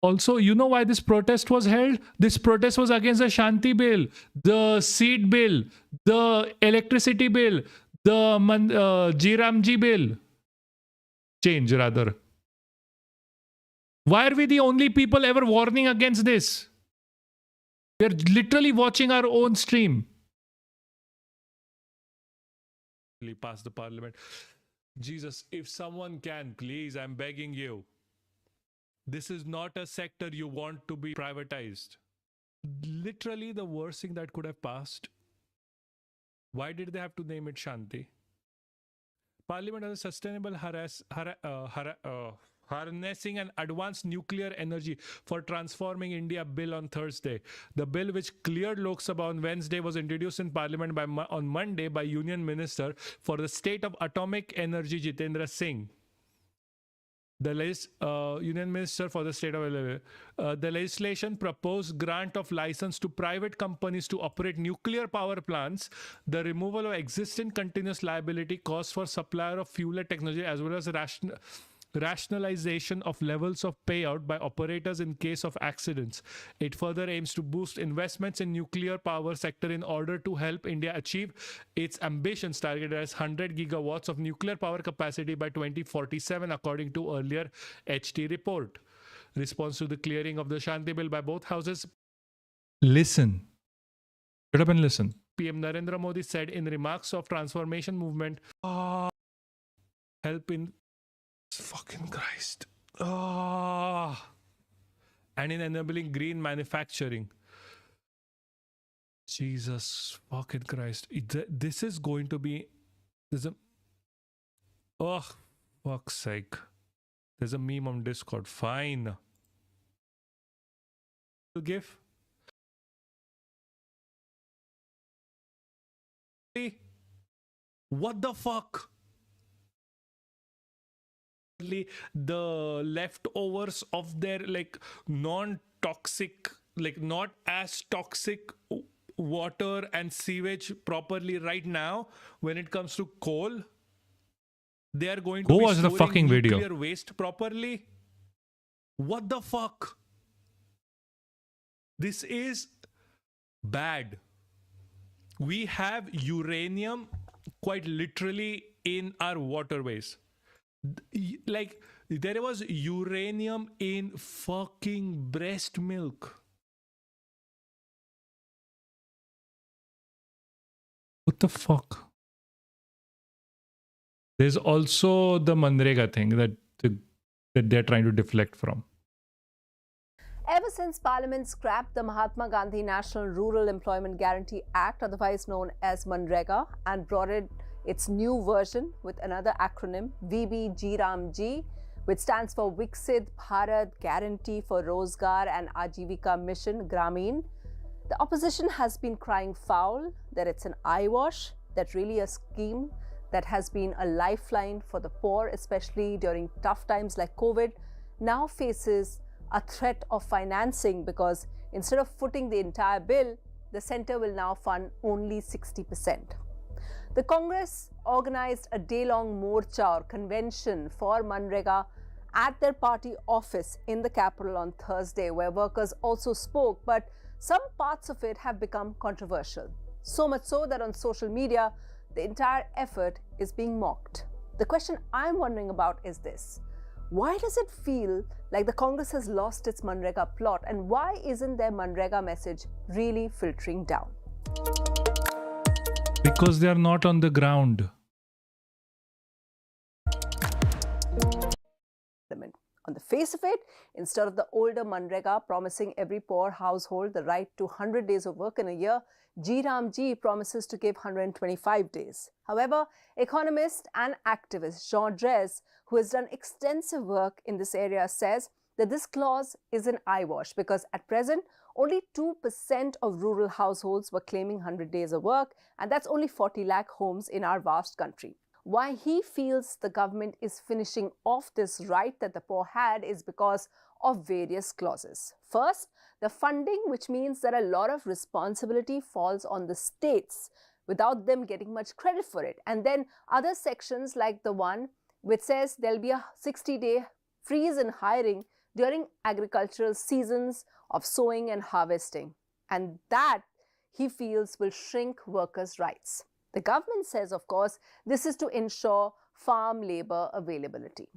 Also, you know why this protest was held? This protest was against the Shanti bill, the seed bill, the electricity bill, the G bill. Change, rather. Why are we the only people ever warning against this? We are literally watching our own stream. Pass the parliament. Jesus, if someone can, please, I'm begging you. This is not a sector you want to be privatized. Literally the worst thing that could have passed. Why did they have to name it Shanti? Parliament has a sustainable harnessing and advanced nuclear energy for transforming India bill on Thursday. The bill, which cleared Lok Sabha on Wednesday, was introduced in Parliament on Monday by Union Minister for the State of Atomic Energy Jitendra Singh. The Union Minister for the State of the legislation proposed grant of license to private companies to operate nuclear power plants, the removal of existing continuous liability costs for supplier of fuel technology, as well as rationalization of levels of payout by operators in case of accidents. It further aims to boost investments in nuclear power sector in order to help India achieve its ambitions targeted as 100 gigawatts of nuclear power capacity by 2047, according to earlier HT report. Response to the clearing of the Shanti bill by both houses. Listen. Shut up and listen. PM Narendra Modi said in remarks of transformation movement, help in fucking Christ. And in enabling green manufacturing. Jesus fucking Christ. This is going to be... Oh, fuck's sake. There's a meme on Discord. Fine. GIF. What the fuck? The leftovers of their like non-toxic, like not as toxic water and sewage properly right now when it comes to coal. They are going to go be watch the fucking nuclear video. Waste properly. What the fuck? This is bad. We have uranium quite literally in our waterways. Like, there was uranium in fucking breast milk. What the fuck? There's also the Manrega thing that they're trying to deflect from. Ever since Parliament scrapped the Mahatma Gandhi National Rural Employment Guarantee Act, otherwise known as Manrega, and brought in its new version with another acronym, VBGRAMG, which stands for Viksit Bharat Guarantee for Rozgar and Ajivika Mission Gramin, the opposition has been crying foul that it's an eyewash, that really a scheme that has been a lifeline for the poor, especially during tough times like COVID, now faces a threat of financing because instead of footing the entire bill, the centre will now fund only 60%. The Congress organised a day-long morcha or convention for Manrega at their party office in the capital on Thursday, where workers also spoke, but some parts of it have become controversial. So much so that on social media, the entire effort is being mocked. The question I'm wondering about is this: why does it feel like the Congress has lost its Manrega plot, and why isn't their Manrega message really filtering down? Because they are not on the ground. On the face of it, instead of the older Manrega promising every poor household the right to 100 days of work in a year, G Ramji promises to give 125 days. However, economist and activist Jean Drèze, who has done extensive work in this area, says that this clause is an eyewash because at present, only 2% of rural households were claiming 100 days of work, and that's only 40 lakh homes in our vast country. Why he feels the government is finishing off this right that the poor had is because of various clauses. First, the funding, which means that a lot of responsibility falls on the states without them getting much credit for it. And then other sections like the one which says there'll be a 60-day freeze in hiring during agricultural seasons of sowing and harvesting. And that, he feels, will shrink workers' rights. The government says, of course, this is to ensure farm labour availability.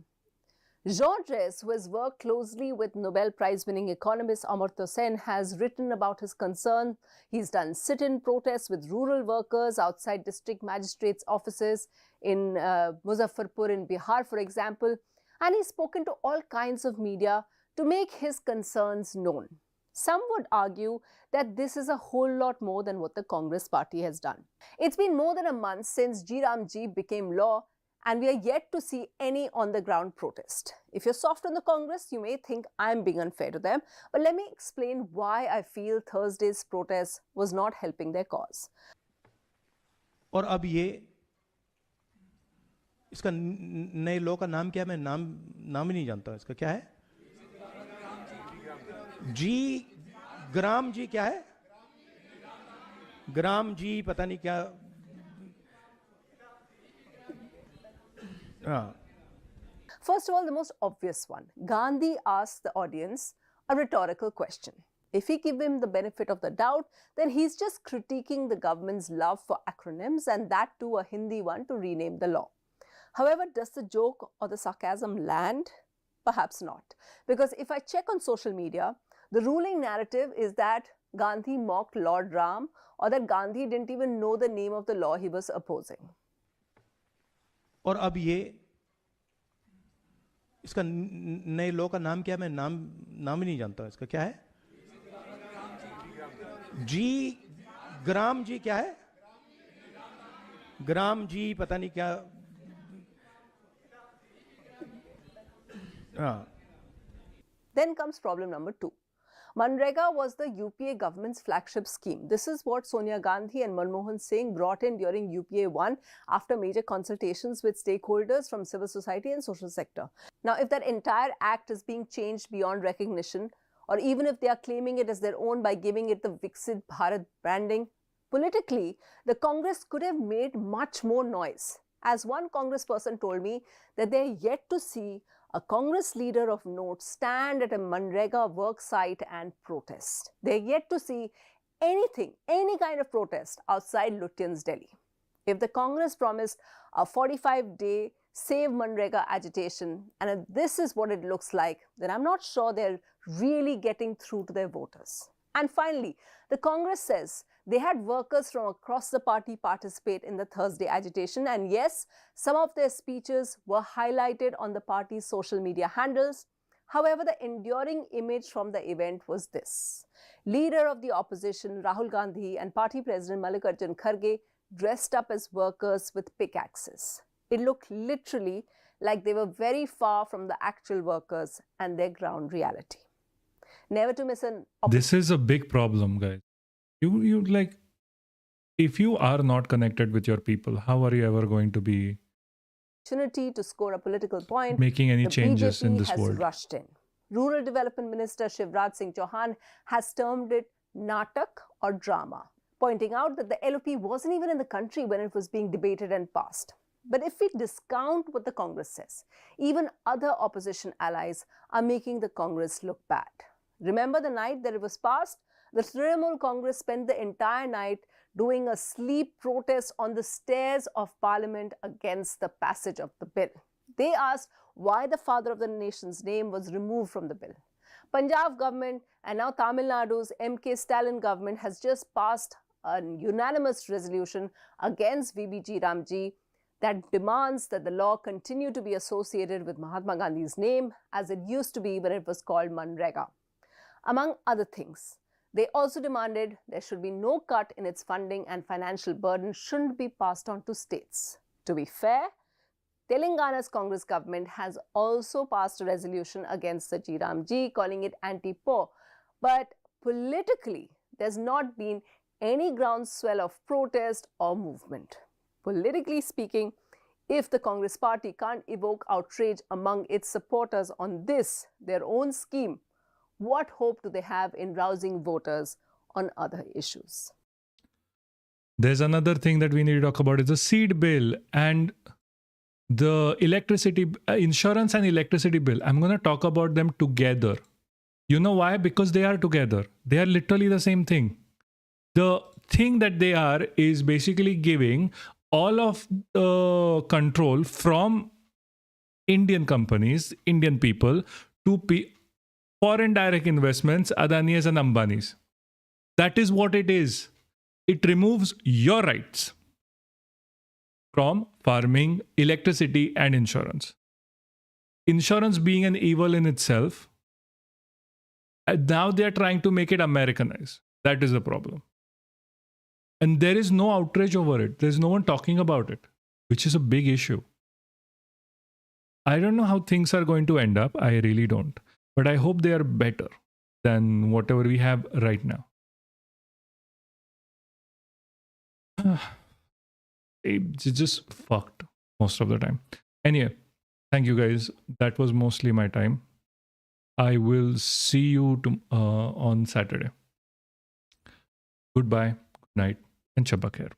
Jean Drèze, who has worked closely with Nobel Prize-winning economist Amartya Sen, has written about his concern. He's done sit-in protests with rural workers outside district magistrates' offices in Muzaffarpur in Bihar, for example, and he's spoken to all kinds of media to make his concerns known. Some would argue that this is a whole lot more than what the Congress party has done. It's been more than a month since G Ramji became law, and we are yet to see any on-the-ground protest. If you're soft on the Congress, you may think I'm being unfair to them, but let me explain why I feel Thursday's protest was not helping their cause. और अब ये इसका नए law का नाम क्या है? मैं नाम ही नहीं जानता इसका क्या है? जी ग्राम जी क्या है? ग्राम जी पता नहीं क्या. First of all, the most obvious one. Gandhi asked the audience a rhetorical question. If we give him the benefit of the doubt, then he's just critiquing the government's love for acronyms, and that too a Hindi one, to rename the law. However, does the joke or the sarcasm land? Perhaps not. Because if I check on social media, the ruling narrative is that Gandhi mocked Lord Ram, or that Gandhi didn't even know the name of the law he was opposing. और अब ये इसका नए law का नाम क्या है? मैं नाम ही नहीं जानता इसका क्या है? जी ग्राम जी क्या है? ग्राम जी पता नहीं क्या. Then comes problem number 2. Manrega was the UPA government's flagship scheme. This is what Sonia Gandhi and Manmohan Singh brought in during UPA 1 after major consultations with stakeholders from civil society and social sector. Now, if that entire act is being changed beyond recognition, or even if they are claiming it as their own by giving it the Viksit Bharat branding, politically, the Congress could have made much more noise. As one Congress person told me, that they are yet to see a Congress leader of note stand at a Manrega work site and protest. They are yet to see anything, any kind of protest outside Lutyens, Delhi. If the Congress promised a 45-day Save Manrega agitation, and if this is what it looks like, then I'm not sure they're really getting through to their voters. And finally, the Congress says they had workers from across the party participate in the Thursday agitation, and yes, some of their speeches were highlighted on the party's social media handles. However, the enduring image from the event was this: leader of the opposition Rahul Gandhi and party president Mallikarjun Kharge dressed up as workers with pickaxes. It looked literally like they were very far from the actual workers and their ground reality. Never to miss an This is a big problem, guys. You like, if you are not connected with your people, how are you ever going to be opportunity to score a political point, making any changes BJP in this has world? rushed in. Rural Development Minister Shivraj Singh Chauhan has termed it natak or drama, pointing out that the LOP wasn't even in the country when it was being debated and passed. But if we discount what the Congress says, even other opposition allies are making the Congress look bad. Remember the night that it was passed? The Trinamool Congress spent the entire night doing a sleep protest on the stairs of Parliament against the passage of the bill. They asked why the father of the nation's name was removed from the bill. Punjab government and now Tamil Nadu's MK Stalin government has just passed a unanimous resolution against VBG Ramji that demands that the law continue to be associated with Mahatma Gandhi's name as it used to be when it was called Manrega. Among other things, they also demanded there should be no cut in its funding and financial burden shouldn't be passed on to states. To be fair, Telangana's Congress government has also passed a resolution against the Ramji, calling it anti-poor. But politically, there's not been any groundswell of protest or movement. Politically speaking, if the Congress party can't evoke outrage among its supporters on this, their own scheme, what hope do they have in rousing voters on other issues? There's another thing that we need to talk about is the seed bill and the electricity, insurance and electricity bill. I'm going to talk about them together. You know why? Because they are together. They are literally the same thing. The thing that they are is basically giving all of the control from Indian companies, Indian people, to foreign direct investments, Adani's and Ambani's. That is what it is. It removes your rights from farming, electricity, and insurance. Insurance being an evil in itself, and now they are trying to make it Americanized. That is the problem. And there is no outrage over it. There's no one talking about it, which is a big issue. I don't know how things are going to end up. I really don't. But I hope they are better than whatever we have right now. It's just fucked most of the time. Anyway, thank you guys. That was mostly my time. I will see you on Saturday. Goodbye, good night, and Shabba Khair.